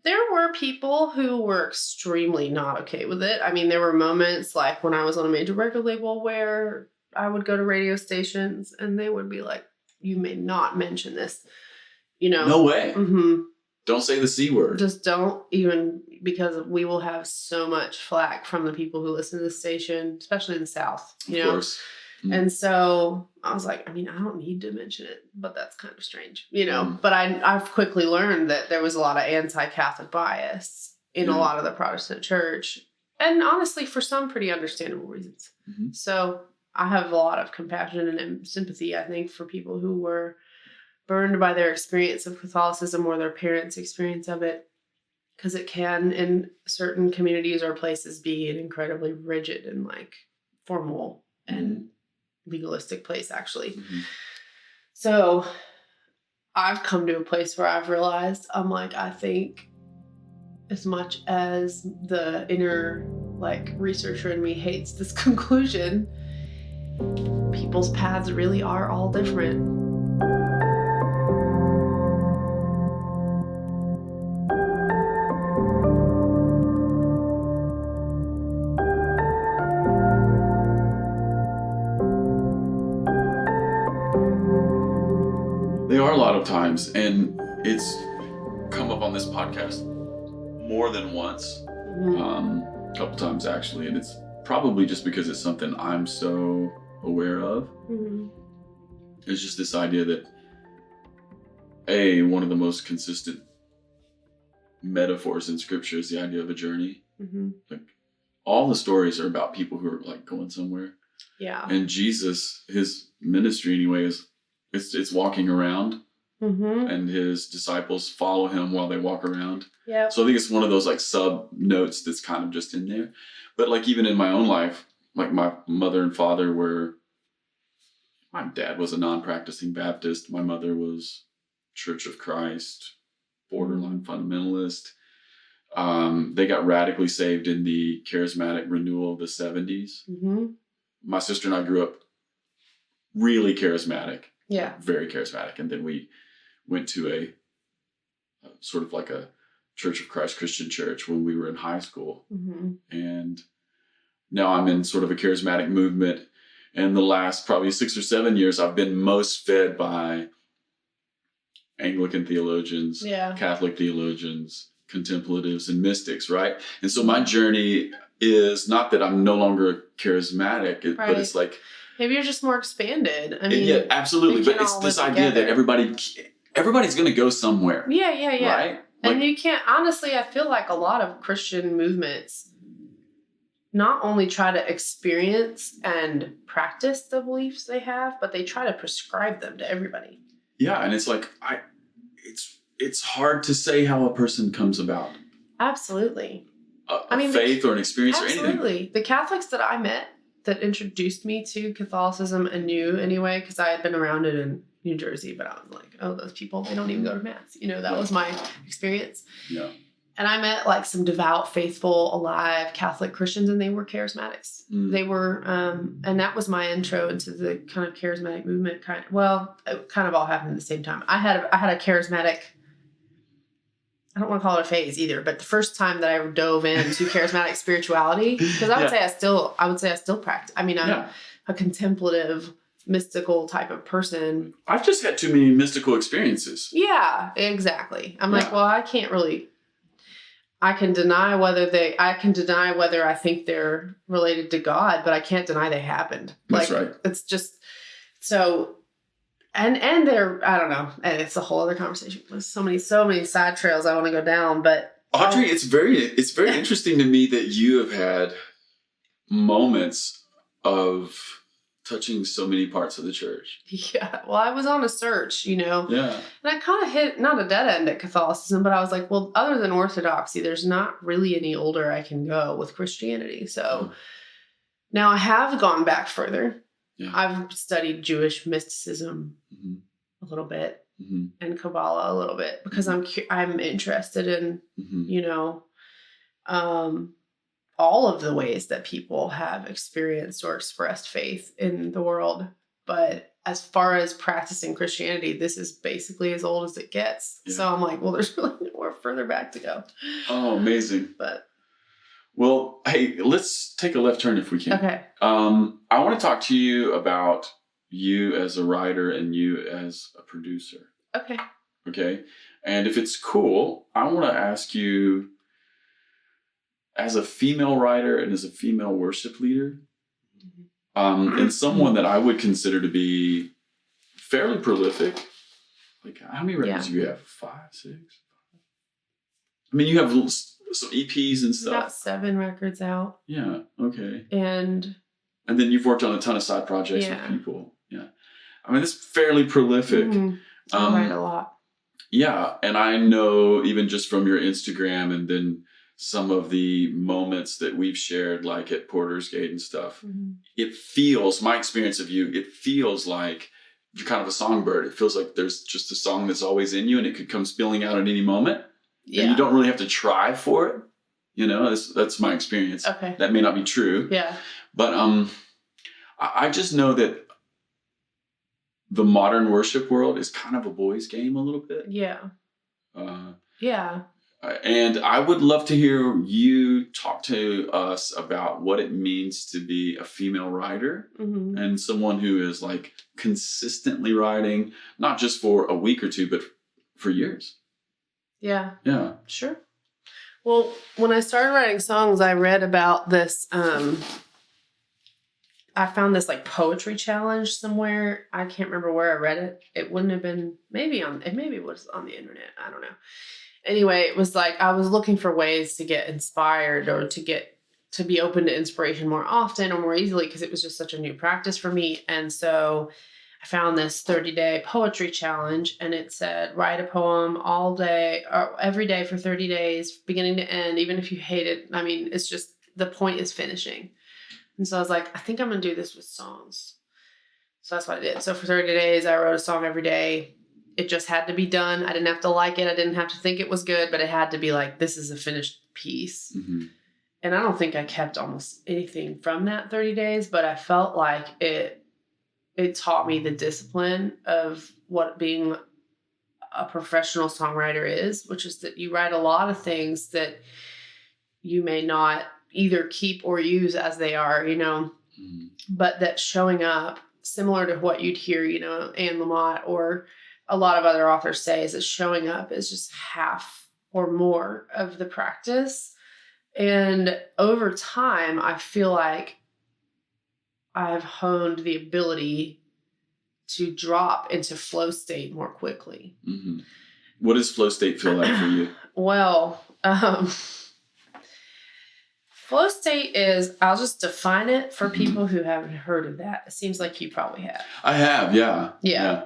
there were people who were extremely not okay with it. I mean, there were moments like when I was on a major record label where I would go to radio stations and they would be like, you may not mention this, No way. Mm-hmm. Don't say the C word. Just don't, even because we will have so much flack from the people who listen to the station, especially in the South, Of course. And so I was like, I mean, I don't need to mention it, but that's kind of strange, Mm. But I've quickly learned that there was a lot of anti-Catholic bias in a lot of the Protestant church. And honestly, for some pretty understandable reasons. Mm-hmm. So I have a lot of compassion and sympathy, I think, for people who were burned by their experience of Catholicism or their parents' experience of it. Because it can, in certain communities or places, be an incredibly rigid and like formal and legalistic place, actually. Mm-hmm. So I've come to a place where I've realized, I'm like, I think as much as the inner like researcher in me hates this conclusion, people's paths really are all different. They are a lot of times, and it's come up on this podcast more than once, a couple times actually, and it's probably just because it's something I'm so aware of. Mm-hmm. It's just this idea that one of the most consistent metaphors in Scripture is the idea of a journey. Mm-hmm. Like, all the stories are about people who are like going somewhere. Yeah. And Jesus, his ministry anyway, is it's walking around, and his disciples follow him while they walk around. Yeah. So I think it's one of those like sub notes that's kind of just in there. But like even in my own life, like my mother and father my dad was a non-practicing Baptist. My mother was Church of Christ, borderline fundamentalist. They got radically saved in the charismatic renewal of the 70s. Mm-hmm. My sister and I grew up really charismatic. Yeah. Very charismatic. And then we went to a sort of like a Church of Christ Christian church when we were in high school. Mm-hmm. And now I'm in sort of a charismatic movement. And the last probably 6 or 7 years, I've been most fed by Anglican theologians, Catholic theologians, contemplatives, and mystics, right? And so my journey is not that I'm no longer charismatic, but it's like... Maybe you're just more expanded. I mean, yeah, absolutely. But it's this idea that everybody's going to go somewhere. Yeah. Right? And you can't, honestly, I feel like a lot of Christian movements not only try to experience and practice the beliefs they have, but they try to prescribe them to everybody. Yeah, and it's like, it's hard to say how a person comes about. Absolutely. A faith or an experience or anything. Absolutely. The Catholics that I met that introduced me to Catholicism anew anyway, because I had been around it in New Jersey, but I was like, oh, those people, they don't even go to Mass. That was my experience. Yeah. And I met like some devout, faithful, alive Catholic Christians, and they were charismatics. They were, and that was my intro into the kind of charismatic movement. It kind of all happened at the same time. I had a charismatic, I don't want to call it a phase either, but the first time that I dove into charismatic spirituality, because I would say I still practice. I mean, I'm a contemplative, mystical type of person. I've just had too many mystical experiences. Yeah, exactly. I'm like, well, I can't really. I can deny whether I think they're related to God, but I can't deny they happened. That's right. It's just so. And they're, I don't know, and it's a whole other conversation. There's so many side trails I want to go down, but Audrey, it's very interesting to me that you have had moments of touching so many parts of the church. Yeah, well, I was on a search, Yeah. and I kind of hit, not a dead end at Catholicism, but I was like, well, other than Orthodoxy, there's not really any older I can go with Christianity. So now I have gone back further. Yeah. I've studied Jewish mysticism a little bit and Kabbalah a little bit because I'm interested in, all of the ways that people have experienced or expressed faith in the world. But as far as practicing Christianity, this is basically as old as it gets. Yeah. So I'm like, well, there's really nowhere further back to go. Oh, amazing. But well, hey, let's take a left turn if we can. Okay. I want to talk to you about you as a writer and you as a producer. Okay. Okay. And if it's cool, I want to ask you, as a female writer and as a female worship leader, and someone that I would consider to be fairly prolific. Like, how many records do you have? 5, 6? I mean, you have some EPs and stuff. Got 7 records out. Yeah. Okay. And then you've worked on a ton of side projects with people. Yeah. I mean, it's fairly prolific. I write a lot. Yeah. And I know even just from your Instagram and then some of the moments that we've shared, like at Porter's Gate and stuff, it feels, my experience of you, it feels like you're kind of a songbird. It feels like there's just a song that's always in you and it could come spilling out at any moment. Yeah. And you don't really have to try for it. That's my experience. Okay. That may not be true. Yeah. But I just know that the modern worship world is kind of a boys' game a little bit. Yeah. Yeah. And I would love to hear you talk to us about what it means to be a female writer and someone who is like consistently writing, not just for a week or two, but for years. Yeah. Yeah. Sure. Well, when I started writing songs, I read about this, I found this like poetry challenge somewhere. I can't remember where I read it. It wouldn't have been, maybe it was on the internet. I don't know. Anyway, it was like I was looking for ways to get inspired or to be open to inspiration more often or more easily because it was just such a new practice for me. And so I found this 30-day poetry challenge, and it said, write a poem all day or every day for 30 days, beginning to end, even if you hate it. I mean, it's just, the point is finishing. And so I was like, I think I'm going to do this with songs. So that's what I did. So for 30 days, I wrote a song every day. it just had to be done. I didn't have to like it. I didn't have to think it was good, but it had to be like, this is a finished piece. And I don't think I kept almost anything from that 30 days, but I felt like it taught me the discipline of what being a professional songwriter is, which is that you write a lot of things that you may not either keep or use as they are, but that showing up, similar to what you'd hear, Anne Lamott or a lot of other authors say, is that showing up is just half or more of the practice. And over time, I feel like I've honed the ability to drop into flow state more quickly. What does flow state feel like for you? Well, flow state is, I'll just define it for people who haven't heard of that. It seems like you probably have. I have, yeah. Yeah.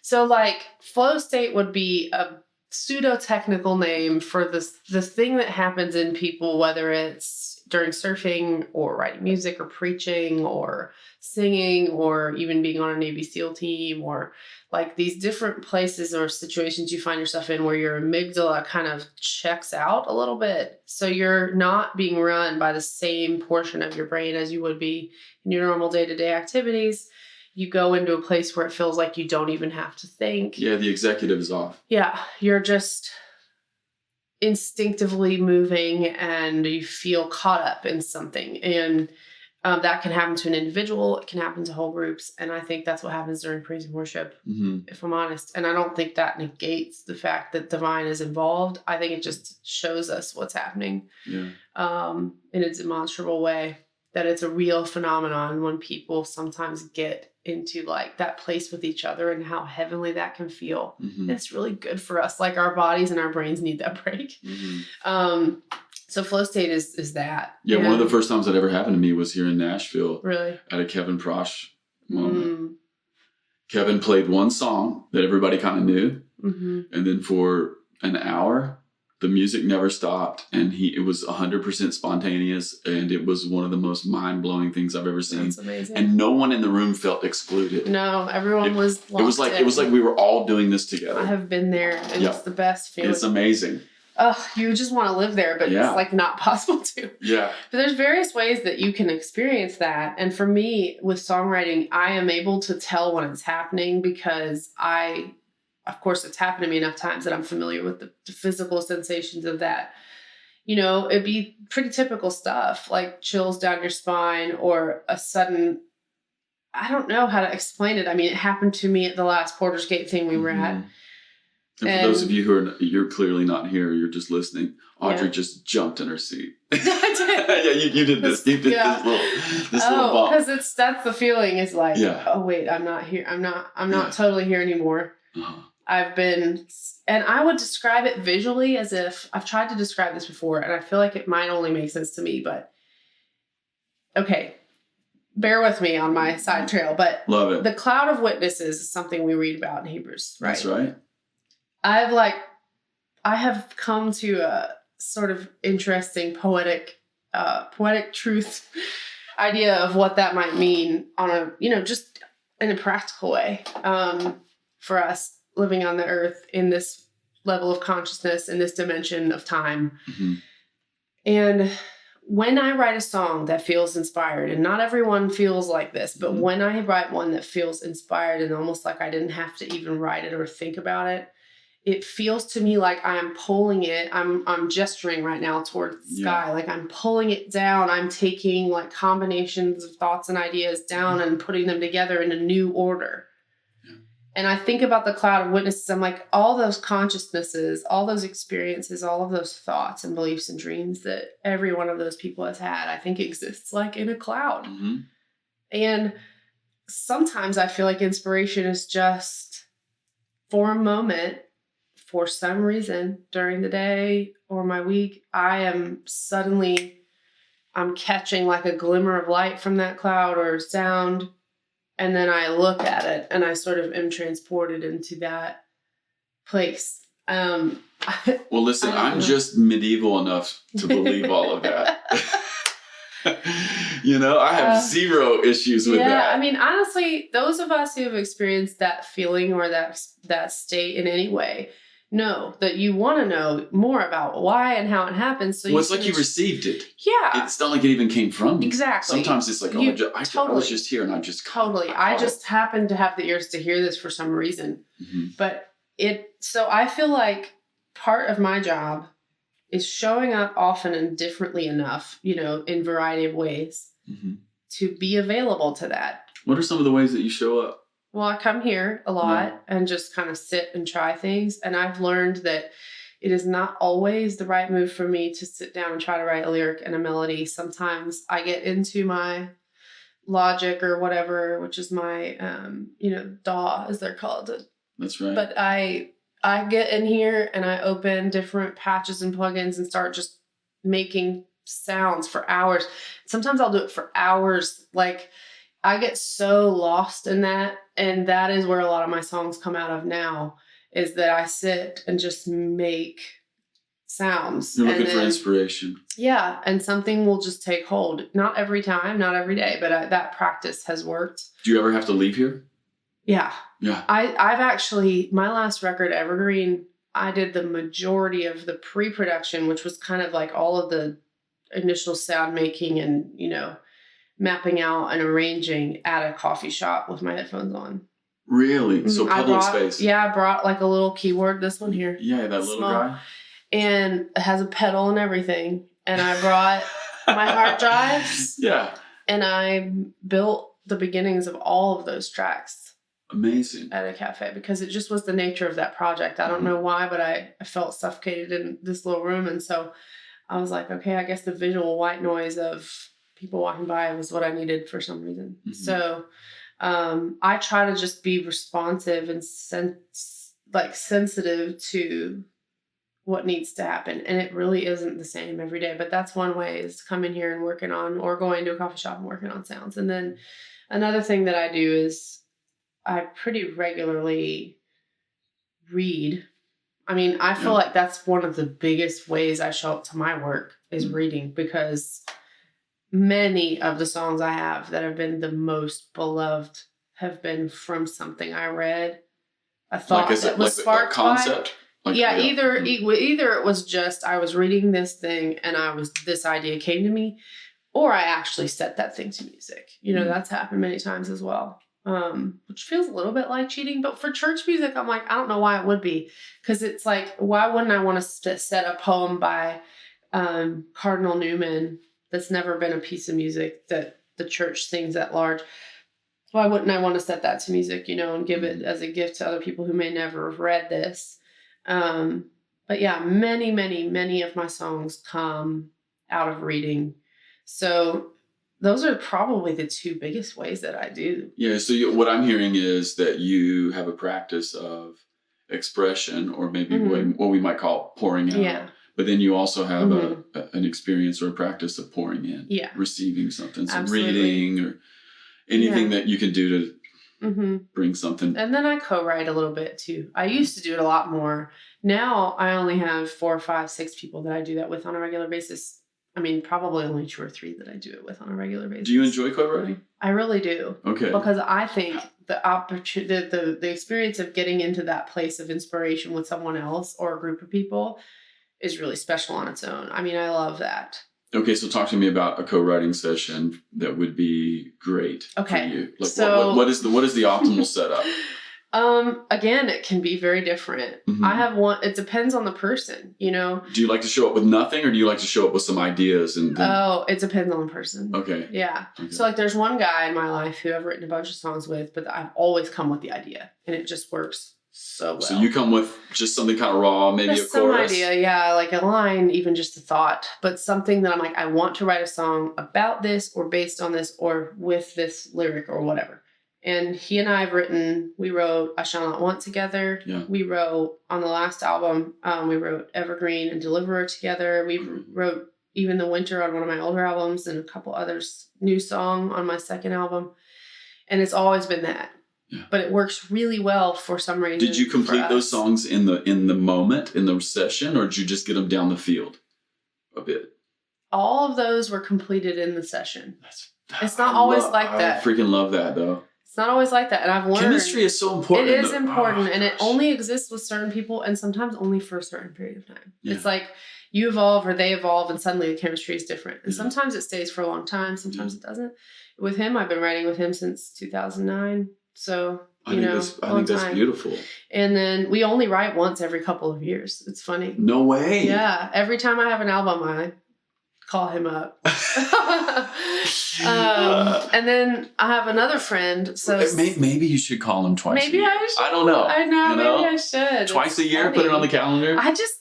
So like flow state would be a pseudo-technical name for the thing that happens in people, whether it's during surfing or writing music or preaching or singing or even being on a Navy SEAL team, or like these different places or situations you find yourself in where your amygdala kind of checks out a little bit. So you're not being run by the same portion of your brain as you would be in your normal day-to-day activities. You go into a place where it feels like you don't even have to think. Yeah, the executive is off. Yeah, you're just instinctively moving and you feel caught up in something. And that can happen to an individual. It can happen to whole groups. And I think that's what happens during praise and worship, if I'm honest. And I don't think that negates the fact that divine is involved. I think it just shows us what's happening in a demonstrable way, that it's a real phenomenon when people sometimes get into like that place with each other and how heavenly that can feel. And it's really good for us. Like our bodies and our brains need that break. So flow state is that. Yeah, one of the first times that ever happened to me was here in Nashville. Really? At a Kevin Prosh moment. Kevin played one song that everybody kind of knew. And then for an hour, the music never stopped, and it was 100% spontaneous, and it was one of the most mind-blowing things I've ever seen. That's amazing. And no one in the room felt excluded. No, everyone was locked it was like we were all doing this together. I have been there, and it's the best feeling. It's amazing. Oh, you just want to live there, but it's like not possible to. Yeah. But there's various ways that you can experience that. And for me, with songwriting, I am able to tell when it's happening because of course, it's happened to me enough times that I'm familiar with the physical sensations of that. It'd be pretty typical stuff like chills down your spine or a sudden, I don't know how to explain it. I mean, it happened to me at the last Porter's Gate thing we were at. And for those of you you're clearly not here, you're just listening. Audrey just jumped in her seat. I did. You did this. You did this little bump. Because that's the feeling. Is like, oh wait, I'm not here. I'm not totally here anymore. I've been, and I would describe it visually as if, I've tried to describe this before, and I feel like it might only make sense to me, but okay, bear with me on my side trail, but love it. The cloud of witnesses is something we read about in Hebrews, right? That's right. I have come to a sort of interesting poetic truth idea of what that might mean on a, just in a practical way, for us living on the earth in this level of consciousness, in this dimension of time. And when I write a song that feels inspired, and not everyone feels like this, but when I write one that feels inspired and almost like I didn't have to even write it or think about it, it feels to me like I'm pulling it. I'm gesturing right now towards the sky. Like I'm pulling it down. I'm taking like combinations of thoughts and ideas down and putting them together in a new order. And I think about the cloud of witnesses. I'm like, all those consciousnesses, all those experiences, all of those thoughts and beliefs and dreams that every one of those people has had, I think exists like in a cloud. And sometimes I feel like inspiration is just for a moment, for some reason during the day or my week, I'm catching like a glimmer of light from that cloud or sound. And then I look at it and I sort of am transported into that place. Well, listen, I'm just medieval enough to believe all of that. I have zero issues with that. Yeah, I mean, honestly, those of us who have experienced that feeling or that state in any way know that you want to know more about why and how it happens. So it's like you received it. Yeah. It's not like it even came from you. Exactly. Sometimes it's like, I was just here and I just totally. I just happened to have the ears to hear this for some reason. Mm-hmm. But so I feel like part of my job is showing up often and differently enough, in variety of ways mm-hmm. to be available to that. What are some of the ways that you show up? Well, I come here a lot and just kind of sit and try things. And I've learned that it is not always the right move for me to sit down and try to write a lyric and a melody. Sometimes I get into my Logic or whatever, which is my, DAW, as they're called. That's right. But I get in here and I open different patches and plugins and start just making sounds for hours. Sometimes I'll do it for hours. Like, I get so lost in that. And that is where a lot of my songs come out of now, is that I sit and just make sounds. You're looking for inspiration. Yeah. And something will just take hold. Not every time, not every day, but that practice has worked. Do you ever have to leave here? Yeah. Yeah. I've actually, my last record, Evergreen, I did the majority of the pre-production, which was kind of like all of the initial sound making and, mapping out and arranging at a coffee shop with my headphones on. Really? So public space. Yeah, I brought like a little keyboard, this one here. Yeah, that little guy. And it has a pedal and everything. And I brought my hard drives. Yeah. And I built the beginnings of all of those tracks. Amazing. At a cafe, because it just was the nature of that project. I don't know why, but I felt suffocated in this little room. And so I was like, okay, I guess the visual white noise of people walking by was what I needed for some reason. Mm-hmm. So I try to just be responsive and sensitive to what needs to happen. And it really isn't the same every day. But that's one way, is coming here and working on, or going to a coffee shop and working on sounds. And then another thing that I do is I pretty regularly read. I mean, I feel like that's one of the biggest ways I show up to my work is reading, because many of the songs I have that have been the most beloved have been from something I read, a thought that was sparked by. Concept? Either it was just I was reading this thing and this idea came to me, or I actually set that thing to music. That's happened many times as well. Which feels a little bit like cheating, but for church music, I'm like, I don't know why it would be, because it's like, why wouldn't I want to set a poem by Cardinal Newman that's never been a piece of music that the church sings at large? Why wouldn't I want to set that to music, and give it as a gift to other people who may never have read this? But yeah, many, many, many of my songs come out of reading. So those are probably the two biggest ways that I do. Yeah. So what I'm hearing is that you have a practice of expression, or maybe what we might call pouring out. Yeah. But then you also have an experience or a practice of pouring in. Yeah. Receiving something, some Absolutely. reading or anything that you can do to bring something. And then I co-write a little bit too. I used to do it a lot more. Now I only have 4 or 5, 6 people that I do that with on a regular basis. I mean, probably only 2 or 3 that I do it with on a regular basis. Do you enjoy co-writing? I really do. Okay. Because I think the opportunity, the experience of getting into that place of inspiration with someone else or a group of people is really special on its own. I mean, I love that. Okay, so talk to me about a co-writing session that would be great for you. Like, so what is the optimal setup? Again, it can be very different. Mm-hmm. I have one. It depends on the person, Do you like to show up with nothing, or do you like to show up with some ideas? Oh, it depends on the person. Okay. Yeah. Okay. So like, there's one guy in my life who I've written a bunch of songs with, but I've always come with the idea, and it just works so well. So you come with just something kind of raw, maybe just a chorus? Some idea, yeah, like a line, even just a thought, but something that I'm like, I want to write a song about this, or based on this, or with this lyric, or whatever. And he and I we wrote I Shall Not Want together. Yeah. We wrote on the last album, we wrote Evergreen and Deliverer together. We wrote Even the Winter on one of my older albums, and a couple others, new song on my second album. And it's always been that. Yeah. But it works really well for some reason. Did you complete those songs in the moment, in the session, or did you just get them down the field a bit? all of those were completed in the session. It's not I always like that. I freaking love that though. It's not always like that. And I've learned Chemistry is so important. It is important, and it gosh. only exists with certain people, and sometimes only for a certain period of time. Yeah. It's like you evolve or they evolve, and suddenly the chemistry is different. And Yeah. sometimes it stays for a long time, sometimes it doesn't. With him, I've been writing with him since 2009. So, I think that's beautiful. And then we only write once every couple of years. It's funny. No way. Yeah. Every time I have an album, I call him up. And then I have another friend. So maybe you should call him twice. Maybe a year. I should. I don't know. I know. You know? Maybe I should. Twice a year. Funny. Put it on the calendar. I just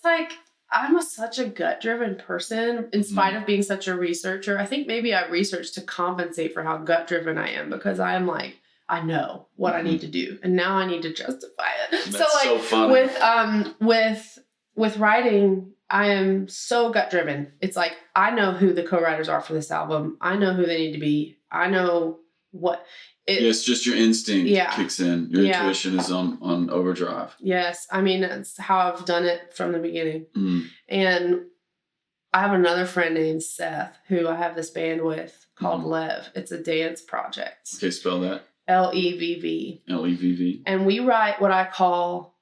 I'm such a gut-driven person in spite of being such a researcher. I think maybe I research to compensate for how gut-driven I am, because I am like, I know what I need to do, and now I need to justify it. That's so funny. With writing, I am so gut-driven. It's like, I know who the co-writers are for this album. I know who they need to be. I know what... It's just your instinct kicks in. Your intuition is on overdrive. Yes. I mean, that's how I've done it from the beginning. Mm. And I have another friend named Seth who I have this band with called Lev. It's a dance project. Okay, spell that. Levv. Levv. And we write what I call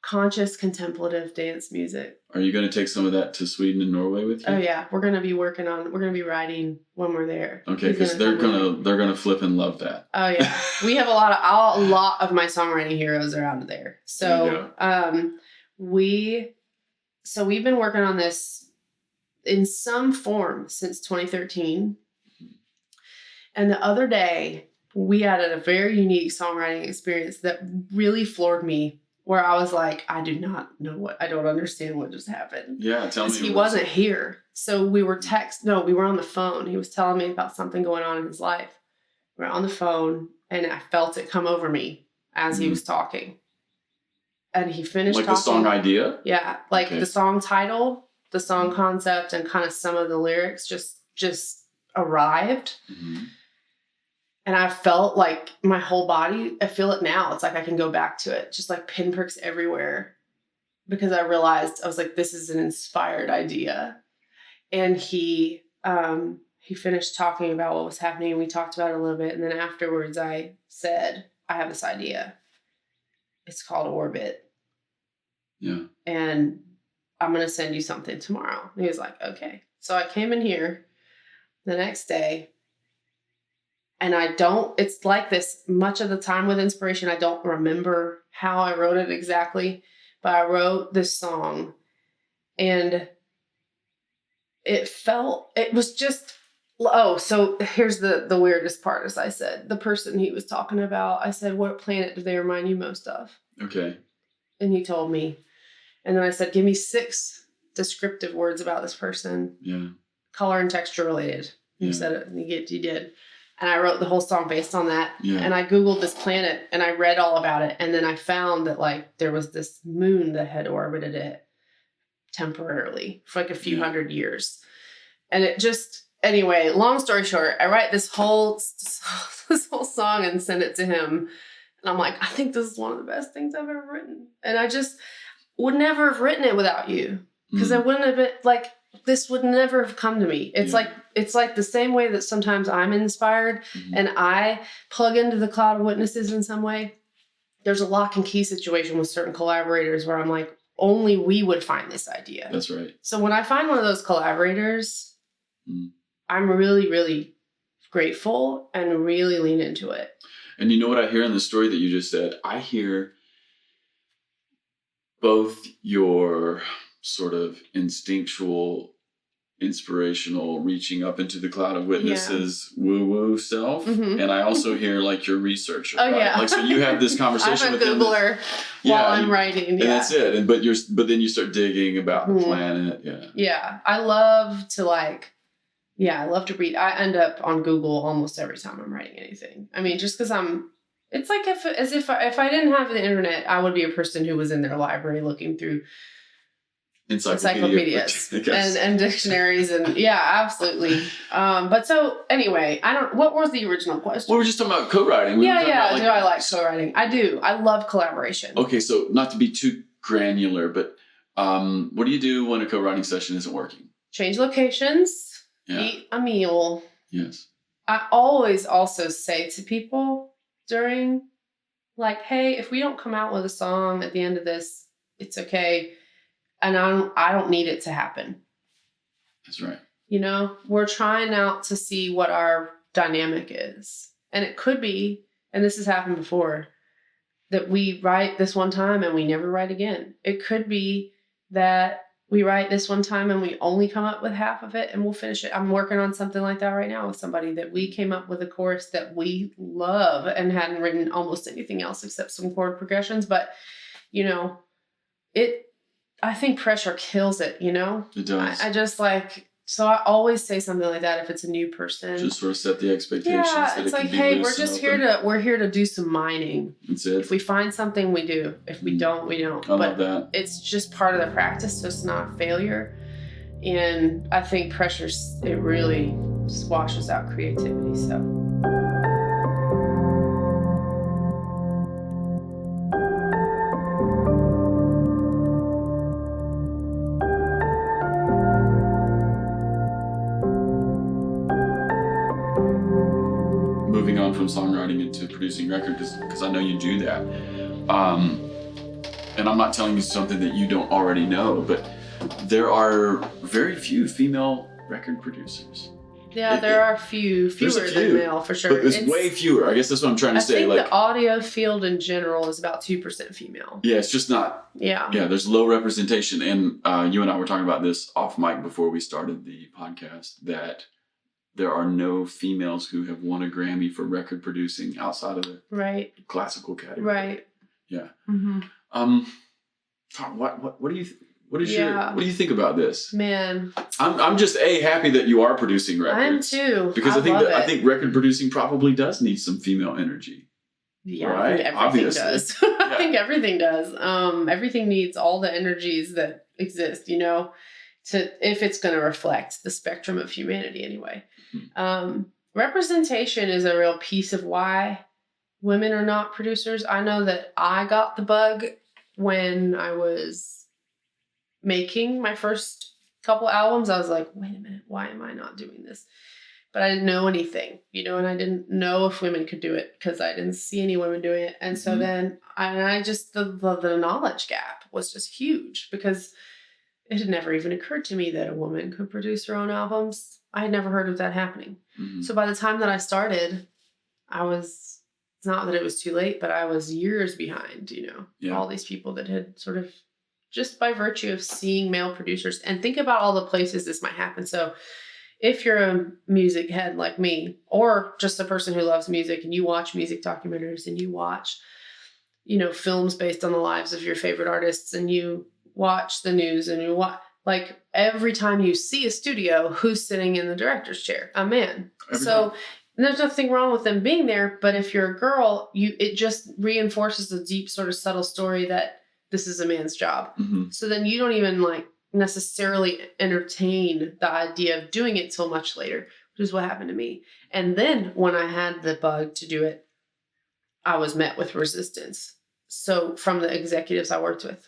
conscious contemplative dance music. Are you going to take some of that to Sweden and Norway with you? Oh yeah, we're going to be writing when we're there. Okay, because they're gonna flip and love that. Oh yeah, we have a lot of my songwriting heroes are out of there. So we've been working on this in some form since 2013. And the other day we had a very unique songwriting experience that really floored me, where I was like, I don't understand what just happened. Yeah, tell me. He wasn't here. So we were we were on the phone. He was telling me about something going on in his life. We were on the phone, and I felt it come over me as he was talking. And he finished talking. Like the song idea? Yeah, the song title, the song concept, and kind of some of the lyrics just arrived. Mm-hmm. And I felt like my whole body, I feel it now. It's like I can go back to it. Just like pinpricks everywhere. Because I realized, I was like, this is an inspired idea. And he finished talking about what was happening, and we talked about it a little bit. And then afterwards I said, I have this idea. It's called Orbit. Yeah. And I'm going to send you something tomorrow. And he was like, okay. So I came in here the next day. And it's like this much of the time with inspiration, I don't remember how I wrote it exactly, but I wrote this song, and it was just, so here's the weirdest part, as I said, the person he was talking about, I said, what planet do they remind you most of? Okay. And he told me, and then I said, give me 6 descriptive words about this person. Yeah. Color and texture related. He said it, and he did. And I wrote the whole song based on that. Yeah. And I Googled this planet, and I read all about it. And then I found that there was this moon that had orbited it temporarily for a few hundred years. And it just, anyway, long story short, I write this whole song and send it to him. And I'm like, I think this is one of the best things I've ever written. And I just would never have written it without you. Because I wouldn't have been, this would never have come to me. It's like the same way that sometimes I'm inspired and I plug into the cloud of witnesses in some way. There's a lock and key situation with certain collaborators where I'm like, only we would find this idea. That's right. So when I find one of those collaborators, I'm really, really grateful and really lean into it. And you know what I hear in the story that you just said? I hear both your sort of instinctual, inspirational, reaching up into the cloud of witnesses, woo-woo self. Mm-hmm. And I also hear your researcher. Oh, right? Yeah. So you have this conversation with him. I'm a Googler while I'm writing. And that's it. But then you start digging about the planet. Yeah. Yeah. I love to I love to read. I end up on Google almost every time I'm writing anything. I mean, just because it's like if I didn't have the internet, I would be a person who was in their library looking through encyclopedias and dictionaries and absolutely. But so anyway, what was the original question? Well, we're just talking about co-writing. Do I like co-writing? I do. I love collaboration. Okay, so not to be too granular, but what do you do when a co-writing session isn't working? change locations, Yeah. eat a meal. Yes. I always also say to people during, like, hey, if we don't come out with a song at the end of this, it's okay. And I don't need it to happen. That's right. You know, we're trying out to see what our dynamic is. And it could be, and this has happened before, that we write this one time and we never write again. It could be that we write this one time and we only come up with half of it and we'll finish it. I'm working on something like that right now with somebody that we came up with a chorus that we love and hadn't written almost anything else except some chord progressions. But, you know, I think pressure kills it, you know? It does. I just like, so I always say something like that if it's a new person. Just sort of set the expectations. Yeah, that it's it can like, be hey, loose we're here to do some mining. That's it. If we find something, we do. If we don't, we don't. I love that. It's just part of the practice, so it's not a failure. And I think it really squashes out creativity. So. Moving on from songwriting into producing records, because I know you do that. And I'm not telling you something that you don't already know, but there are very few female record producers. Yeah, there are fewer than male for sure. But it's way fewer. I guess that's what I'm trying to say. I think the audio field in general is about 2% female. Yeah, it's just not. Yeah. Yeah, there's low representation. And you and I were talking about this off mic before we started the podcast, that there are no females who have won a Grammy for record producing outside of the classical category. Right. Yeah. Mm-hmm. What do you think about this? Man, I'm just happy that you are producing records. I am too. Because I think record producing probably does need some female energy. Yeah, right? I think everything does. I think everything does. Everything needs all the energies that exist, you know, if it's going to reflect the spectrum of humanity anyway. Mm-hmm. Representation is a real piece of why women are not producers. I know that I got the bug when I was making my first couple albums. I was like, wait a minute, why am I not doing this? But I didn't know anything, you know, and I didn't know if women could do it because I didn't see any women doing it. And so then I just, the knowledge gap was just huge because it had never even occurred to me that a woman could produce her own albums. I had never heard of that happening. Mm-hmm. So by the time that I started, it's not that it was too late, but I was years behind, you know, all these people that had sort of, just by virtue of seeing male producers. And think about all the places this might happen. So if you're a music head like me, or just a person who loves music and you watch music documentaries and you watch, you know, films based on the lives of your favorite artists and you watch the news and you watch, like every time you see a studio, who's sitting in the director's chair? A man. So there's nothing wrong with them being there. But if you're a girl, it just reinforces a deep sort of subtle story that this is a man's job. Mm-hmm. So then you don't even like necessarily entertain the idea of doing it till much later, which is what happened to me. And then when I had the bug to do it, I was met with resistance. So from the executives I worked with,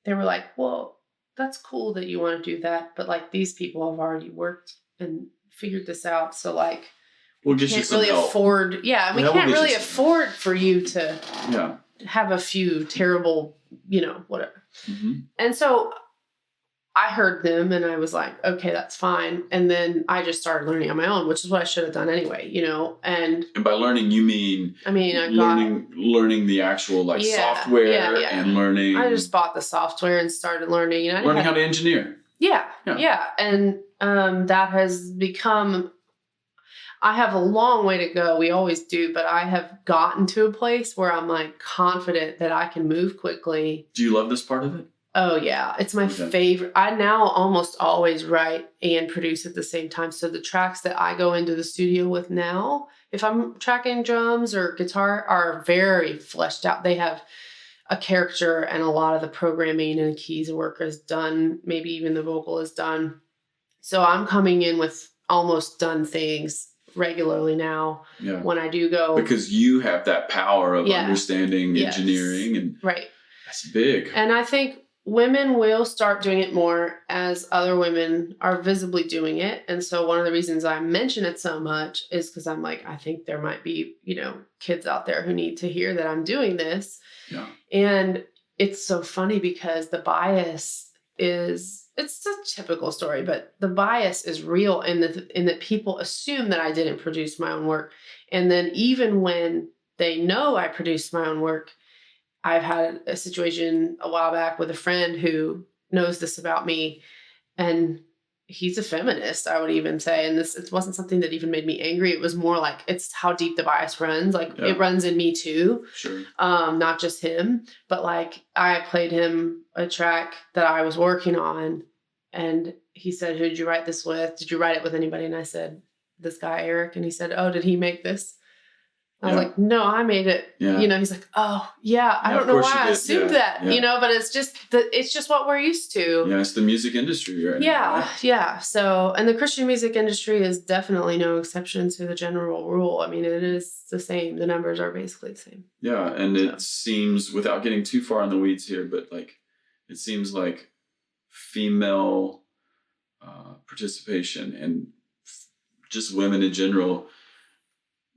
they were like, well, that's cool that you want to do that. But like these people have already worked and figured this out. So like, we'll get you some help. Afford. Yeah. We can't really afford for you to have a few terrible, you know, whatever. Mm-hmm. And so I heard them and I was like, okay, that's fine. And then I just started learning on my own, which is what I should have done anyway, you know, and by learning, you mean, learning the actual like software and learning. I just bought the software and started learning, you know, learning how to engineer. Yeah. And, that has become, I have a long way to go. We always do, but I have gotten to a place where I'm like confident that I can move quickly. Do you love this part of it? Oh yeah. It's my favorite. I now almost always write and produce at the same time. So the tracks that I go into the studio with now, if I'm tracking drums or guitar, are very fleshed out. They have a character and a lot of the programming and keys work is done. Maybe even the vocal is done. So I'm coming in with almost done things regularly now when I do go. Because you have that power of understanding engineering and right. That's big. And I think women will start doing it more as other women are visibly doing it. And so one of the reasons I mention it so much is because I'm like, I think there might be, kids out there who need to hear that I'm doing this. Yeah. And it's so funny because the bias it's a typical story, but the bias is real in that people assume that I didn't produce my own work. And then even when they know I produced my own work, I've had a situation a while back with a friend who knows this about me, and he's a feminist, I would even say. And it wasn't something that even made me angry. It was more like, it's how deep the bias runs. Like it runs in me too. Sure. Not just him, but like I played him a track that I was working on, and he said, "Who did you write this with? Did you write it with anybody?" And I said, "This guy, Eric." And he said, "Oh, did he make this?" I was like, "No, I made it." Yeah. He's like, "Oh, yeah, I don't know why I assumed that." But it's just what we're used to. Yeah, it's the music industry, right? Yeah. So, and the Christian music industry is definitely no exception to the general rule. I mean, it is the same. The numbers are basically the same. Yeah, and it seems, without getting too far in the weeds here, but like, it seems like female participation and just women in general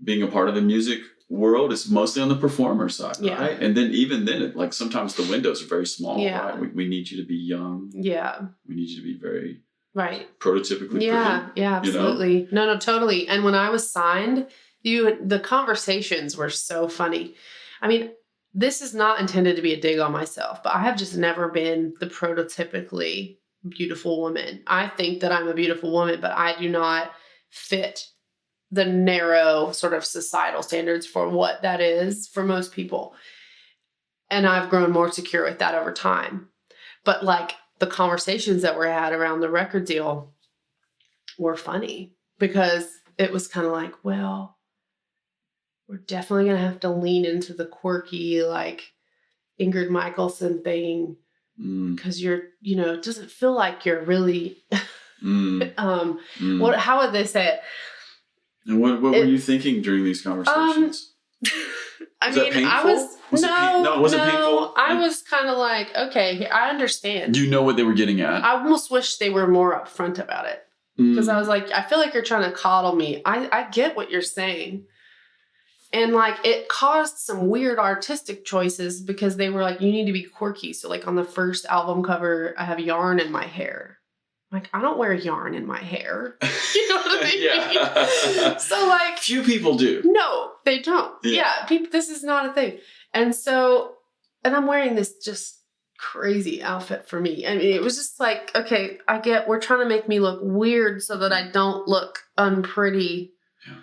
being a part of the music world is mostly on the performer side, right? And then even then, like sometimes the windows are very small, right? We need you to be young. Yeah. We need you to be very prototypically prototypically pretty. Yeah, absolutely. No, totally. And when I was signed, the conversations were so funny. I mean, this is not intended to be a dig on myself, but I have just never been the prototypically beautiful woman. I think that I'm a beautiful woman, but I do not fit the narrow sort of societal standards for what that is for most people. And I've grown more secure with that over time. But like the conversations that were had around the record deal were funny because it was kind of like, well, we're definitely going to have to lean into the quirky, like Ingrid Michaelson thing because you're, it doesn't feel like you're really, how would they say it? And what were you thinking during these conversations? It wasn't painful. I was kind of like, okay, I understand. Do you know what they were getting at? I almost wish they were more upfront about it because I was like, I feel like you're trying to coddle me. I get what you're saying. And like, it caused some weird artistic choices because they were like, you need to be quirky. So like on the first album cover, I have yarn in my hair. Like, I don't wear yarn in my hair. You know what I mean? Yeah. So, like... Few people do. No, they don't. Yeah, this is not a thing. And so... And I'm wearing this just crazy outfit for me. I mean, it was just like, okay, I get... We're trying to make me look weird so that I don't look unpretty. Yeah.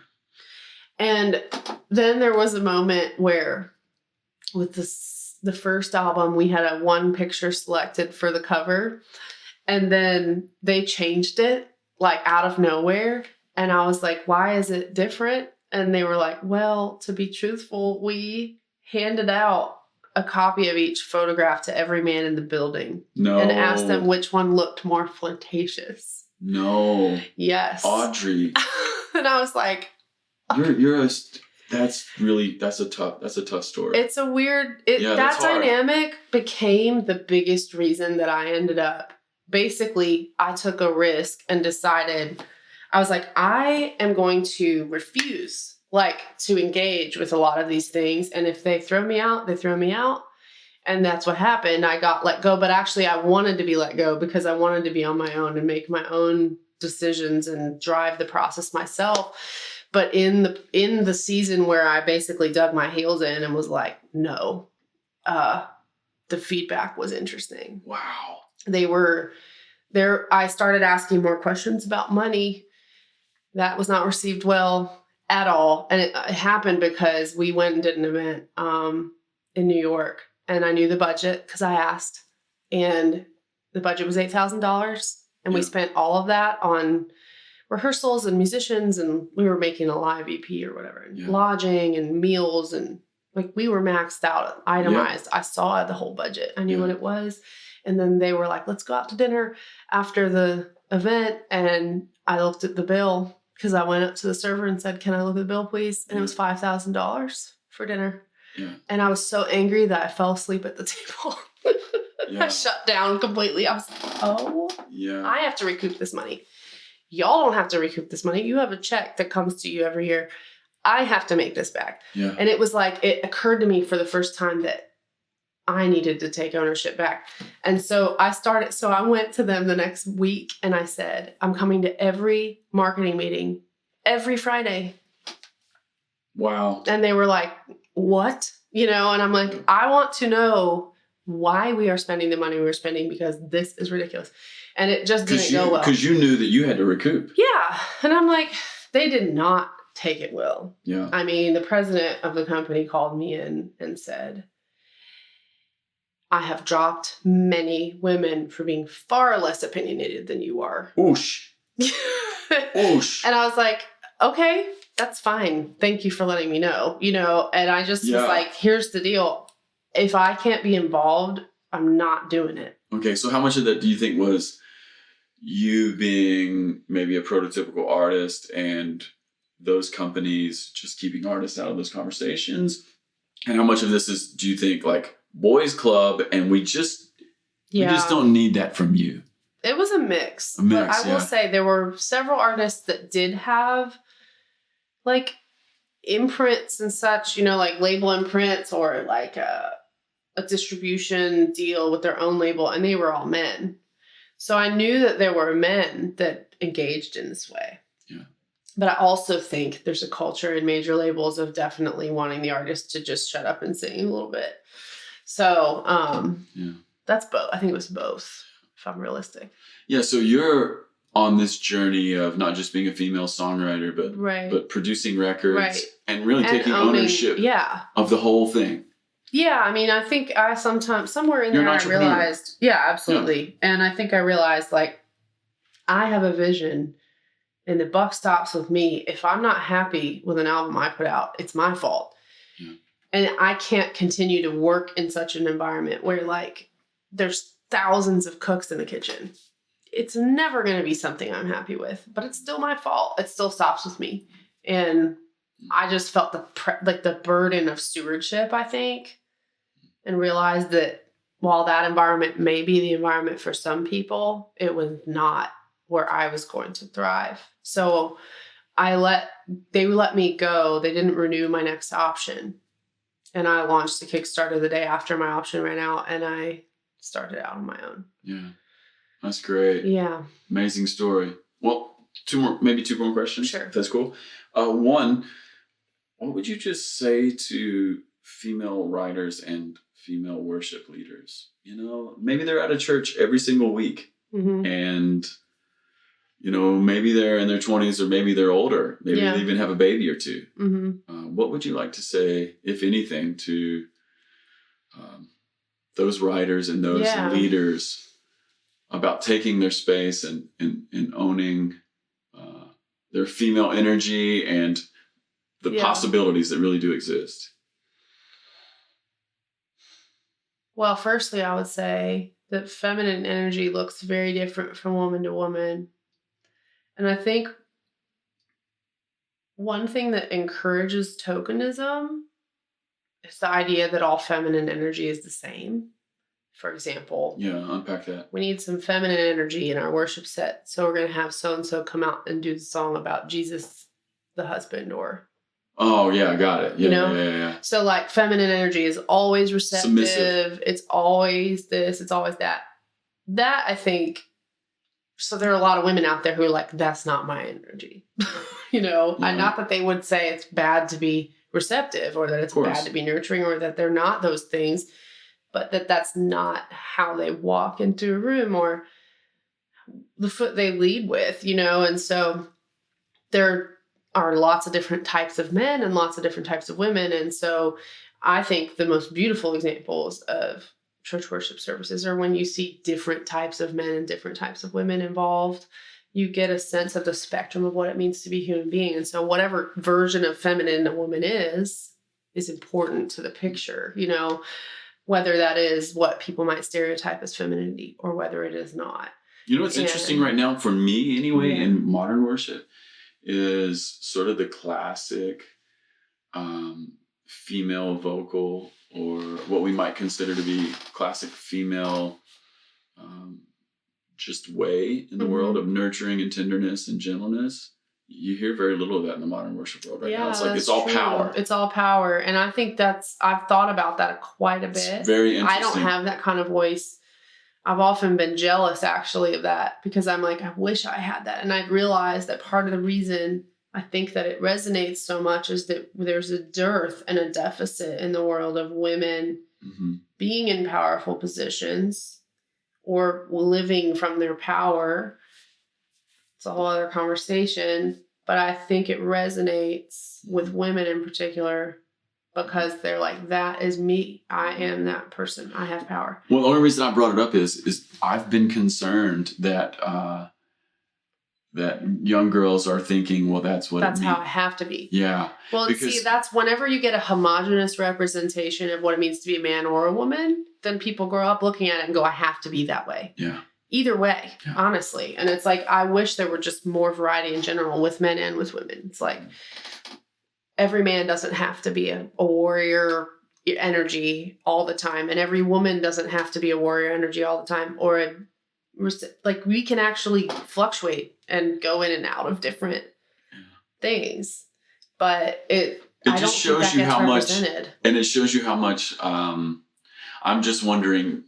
And then there was a moment where, with the first album, we had a one picture selected for the cover. And then they changed it like out of nowhere. And I was like, why is it different? And they were like, well, to be truthful, we handed out a copy of each photograph to every man in the building. No. And asked them which one looked more flirtatious. No. Yes. Audrey. And I was like, that's a tough story. It's a weird, that dynamic became the biggest reason that I ended up. Basically, I took a risk and decided, I was like, I am going to refuse, to engage with a lot of these things. And if they throw me out, they throw me out. And that's what happened. I got let go, but actually I wanted to be let go because I wanted to be on my own and make my own decisions and drive the process myself. But in the season where I basically dug my heels in and was like, no, the feedback was interesting. Wow. They were there. I started asking more questions about money. That was not received well at all. And it happened because we went and did an event in New York, and I knew the budget because I asked, and the budget was $8,000. And we spent all of that on rehearsals and musicians, and we were making a live EP or whatever, and lodging and meals, and like we were maxed out, itemized. I saw the whole budget. I knew what it was. And then they were like, let's go out to dinner after the event. And I looked at the bill because I went up to the server and said, can I look at the bill, please? And it was $5,000 for dinner. Yeah. And I was so angry that I fell asleep at the table. Yeah. I shut down completely. I was like, oh, Yeah. I have to recoup this money. Y'all don't have to recoup this money. You have a check that comes to you every year. I have to make this back. Yeah. And it was like, it occurred to me for the first time that I needed to take ownership back. And so I went to them the next week and I said, I'm coming to every marketing meeting every Friday. Wow. And they were like, what? And I'm like, I want to know why we are spending the money we're spending because this is ridiculous. And it just didn't go well. Because you knew that you had to recoup. Yeah. And I'm like, they did not take it well. Yeah. I mean, the president of the company called me in and said, I have dropped many women for being far less opinionated than you are. Oosh. Oosh. And I was like, okay, that's fine. Thank you for letting me know, and I just was like, here's the deal. If I can't be involved, I'm not doing it. Okay. So how much of that do you think was you being maybe a prototypical artist and those companies just keeping artists out of those conversations? And how much of this is, do you think, like boys club and we just don't need that from you? It was a mix. But I will say there were several artists that did have like imprints and such, like label imprints or like a distribution deal with their own label, and they were all men. So I knew that there were men that engaged in this way. Yeah. But I also think there's a culture in major labels of definitely wanting the artist to just shut up and sing a little bit. So that's both. I think it was both, if I'm realistic. Yeah, so you're on this journey of not just being a female songwriter, but producing records and really taking ownership of the whole thing. Yeah, I mean, I think I somewhere in there I realized, absolutely. Yeah. And I think I realized, like, I have a vision and the buck stops with me. If I'm not happy with an album I put out, it's my fault. Yeah. And I can't continue to work in such an environment where, like, there's thousands of cooks in the kitchen. It's never going to be something I'm happy with, but it's still my fault. It still stops with me. And I just felt the burden of stewardship, I think, and realized that while that environment may be the environment for some people, it was not where I was going to thrive. So they let me go. They didn't renew my next option. And I launched the Kickstarter the day after my option ran out, and I started out on my own. Yeah. That's great. Yeah. Amazing story. Well, two more questions. Sure. If that's cool. One, what would you just say to female writers and female worship leaders? Maybe they're at a church every single week. Mm-hmm. And, maybe they're in their 20s or maybe they're older. Maybe they even have a baby or two. Mm-hmm. What would you like to say, if anything, to those writers and those leaders about taking their space and owning their female energy and the possibilities that really do exist? Well, firstly, I would say that feminine energy looks very different from woman to woman. And I think one thing that encourages tokenism is the idea that all feminine energy is the same. For example, unpack that. We need some feminine energy in our worship set, so we're going to have so-and-so come out and do the song about Jesus, the husband, or... Oh, yeah, got it. Yeah, yeah. So, like, feminine energy is always receptive. Submissive. It's always this. It's always that. That, I think... So there are a lot of women out there who are like, that's not my energy. And not that they would say it's bad to be receptive or that it's bad to be nurturing or that they're not those things, but that's not how they walk into a room or the foot they lead with, And so there are lots of different types of men and lots of different types of women. And so I think the most beautiful examples of church worship services are when you see different types of men and different types of women involved. You get a sense of the spectrum of what it means to be a human being. And so whatever version of feminine a woman is important to the picture, whether that is what people might stereotype as femininity or whether it is not. What's interesting right now, for me anyway, in modern worship, is sort of the classic female vocal or what we might consider to be classic female just way in the world of nurturing and tenderness and gentleness. You hear very little of that in the modern worship world right now. It's like it's all true. power. It's all power. And I think I've thought about that quite a bit. It's very interesting. I don't have that kind of voice. I've often been jealous actually of that because I'm like, I wish I had that. And I realized that part of the reason I think that it resonates so much is that there's a dearth and a deficit in the world of women being in powerful positions or living from their power. It's a whole other conversation, but I think it resonates with women in particular because they're like, that is me. I am that person. I have power. Well, the only reason I brought it up is I've been concerned that that young girls are thinking, well, that's how I have to be. Yeah. Well, see, that's whenever you get a homogenous representation of what it means to be a man or a woman, then people grow up looking at it and go, I have to be that way. Yeah. Either way, honestly. And it's like, I wish there were just more variety in general with men and with women. It's like every man doesn't have to be a warrior energy all the time. And every woman doesn't have to be a warrior energy all the time. Or like we can actually fluctuate and go in and out of different things. But it just shows you how much, and it shows you how much, I'm just wondering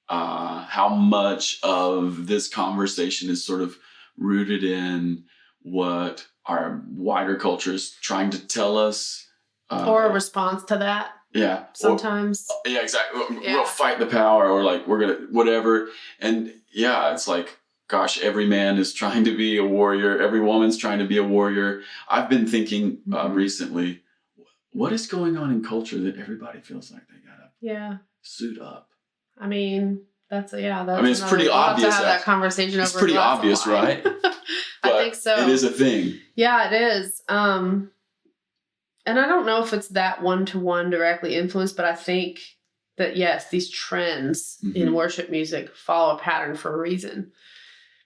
how much of this conversation is sort of rooted in what our wider culture is trying to tell us. Or a response to that. Yeah. Sometimes. Yeah, exactly. We'll fight the power, or like we're going to, whatever. And yeah, it's like, gosh, every man is trying to be a warrior. Every woman's trying to be a warrior. I've been thinking recently, what is going on in culture that everybody feels like they got to suit up? I mean, that's it's pretty obvious. We'll have to have that conversation it's pretty obvious, right? I think so. It is a thing. Yeah, it is. And I don't know if it's that one-to-one directly influenced, but I think that, yes, these trends in worship music follow a pattern for a reason.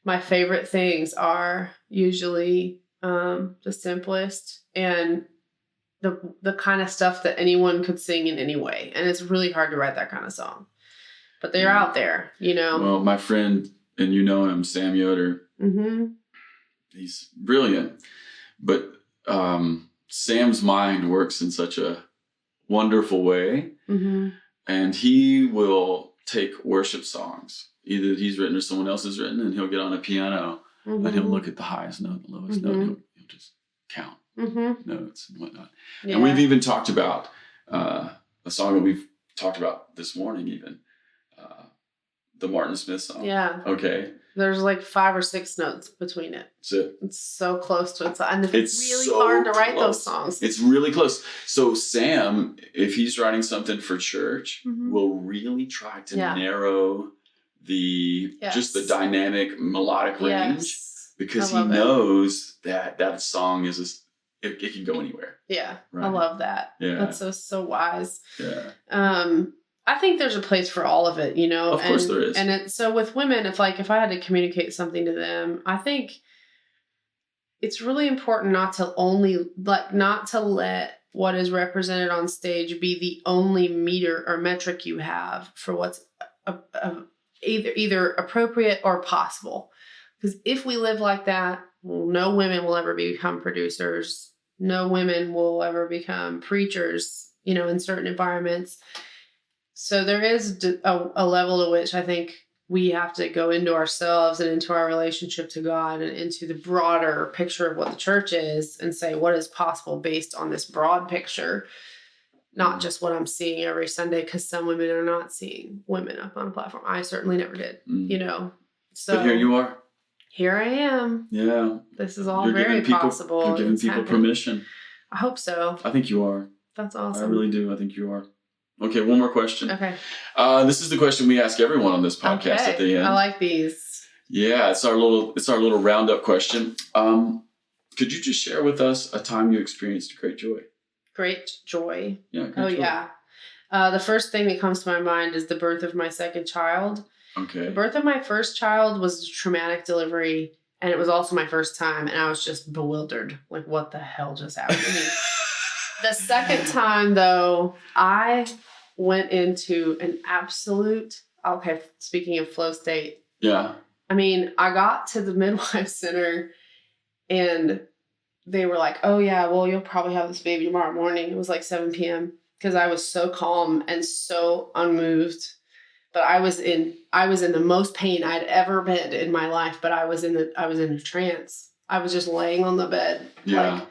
My favorite things are usually the simplest and the kind of stuff that anyone could sing in any way. And it's really hard to write that kind of song. But they're out there, you know. Well, my friend, and you know him, Sam Yoder, he's brilliant. But Sam's mind works in such a wonderful way. And he will take worship songs, either he's written or someone else has written, and he'll get on a piano and he'll look at the highest note, the lowest note, and he'll just count notes and whatnot. Yeah. And we've even talked about a song that we've talked about this morning, even the Martin Smith song. Yeah. Okay. There's like 5 or 6 notes between it. That's it. It's so close to it. And it's really hard to write those songs. It's really close. So Sam, if he's writing something for church, will really try to narrow just the dynamic melodic range, because he knows that song is it can go anywhere. Yeah. Right? I love that. Yeah. That's so wise. Yeah. I think there's a place for all of it, you know. Of course there is. And so with women, if I had to communicate something to them, I think it's really important not to let what is represented on stage be the only meter or metric you have for what's either appropriate or possible. Because if we live like that, no women will ever become producers. No women will ever become preachers, you know, in certain environments. So there is a level to which I think we have to go into ourselves and into our relationship to God and into the broader picture of what the church is and say what is possible based on this broad picture, not just what I'm seeing every Sunday, because some women are not seeing women up on a platform. I certainly never did, you know. So but here you are. Here I am. Yeah. This is all very possible. You're giving people permission. I hope so. I think you are. That's awesome. I really do. I think you are. Okay, one more question. Okay. This is the question we ask everyone on this podcast at the end. I like these. Yeah, it's our little roundup question. Could you just share with us a time you experienced great joy? Great joy. Yeah. Great joy. Yeah. The first thing that comes to my mind is the birth of my second child. Okay. The birth of my first child was a traumatic delivery, and it was also my first time, and I was just bewildered. Like, what the hell just happened to me? The second time, though, I went into an absolute, okay, speaking of flow state. Yeah. I mean, I got to the midwife center and they were like, oh yeah, well, you'll probably have this baby tomorrow morning. It was like 7 p.m. because I was so calm and so unmoved. But I was in the most pain I'd ever been in my life, but I was in a trance. I was just laying on the bed. Yeah. Like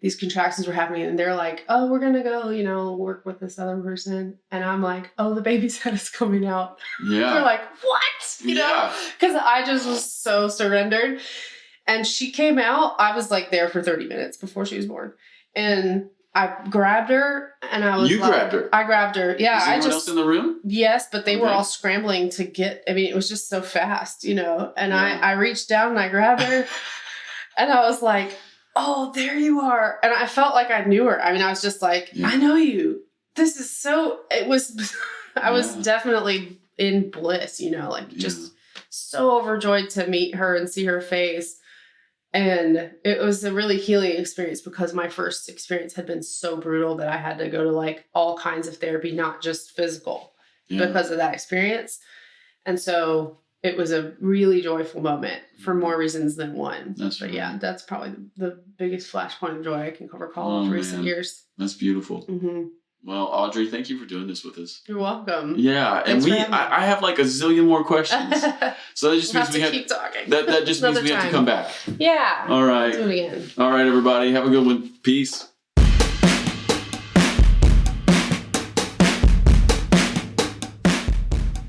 these contractions were happening and they're like, oh, we're going to go, work with this other person. And I'm like, oh, the baby's head is coming out. Yeah. They're like, what? Because I just was so surrendered. And she came out. I was like there for 30 minutes before she was born. And I grabbed her and I was grabbed her? I grabbed her. Yeah. Was anyone else in the room? Yes, but they were all scrambling to get, it was just so fast, And I reached down and I grabbed her and I was like, oh, there you are. And I felt like I knew her. I was just like, I know you. This is so, I was definitely in bliss, just so overjoyed to meet her and see her face. And it was a really healing experience because my first experience had been so brutal that I had to go to like all kinds of therapy, not just physical, because of that experience. And so it was a really joyful moment for more reasons than one. That's probably the biggest flashpoint of joy I can recall of recent years. That's beautiful. Mm-hmm. Well, Audrey, thank you for doing this with us. You're welcome. Yeah, and I have like a zillion more questions. So that just means we have to keep talking. That just means we have to come back. Yeah. All right. Do it again. All right, everybody. Have a good one. Peace.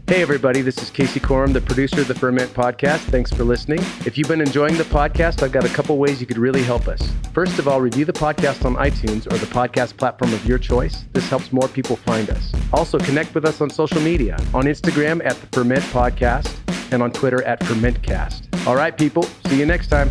Hey everybody, this is Casey Corum, the producer of the Ferment Podcast. Thanks for listening. If you've been enjoying the podcast, I've got a couple ways you could really help us. First of all, review the podcast on iTunes or the podcast platform of your choice. This helps more people find us. Also, connect with us on social media, on Instagram at the Ferment Podcast and on Twitter at FermentCast. All right, people, see you next time.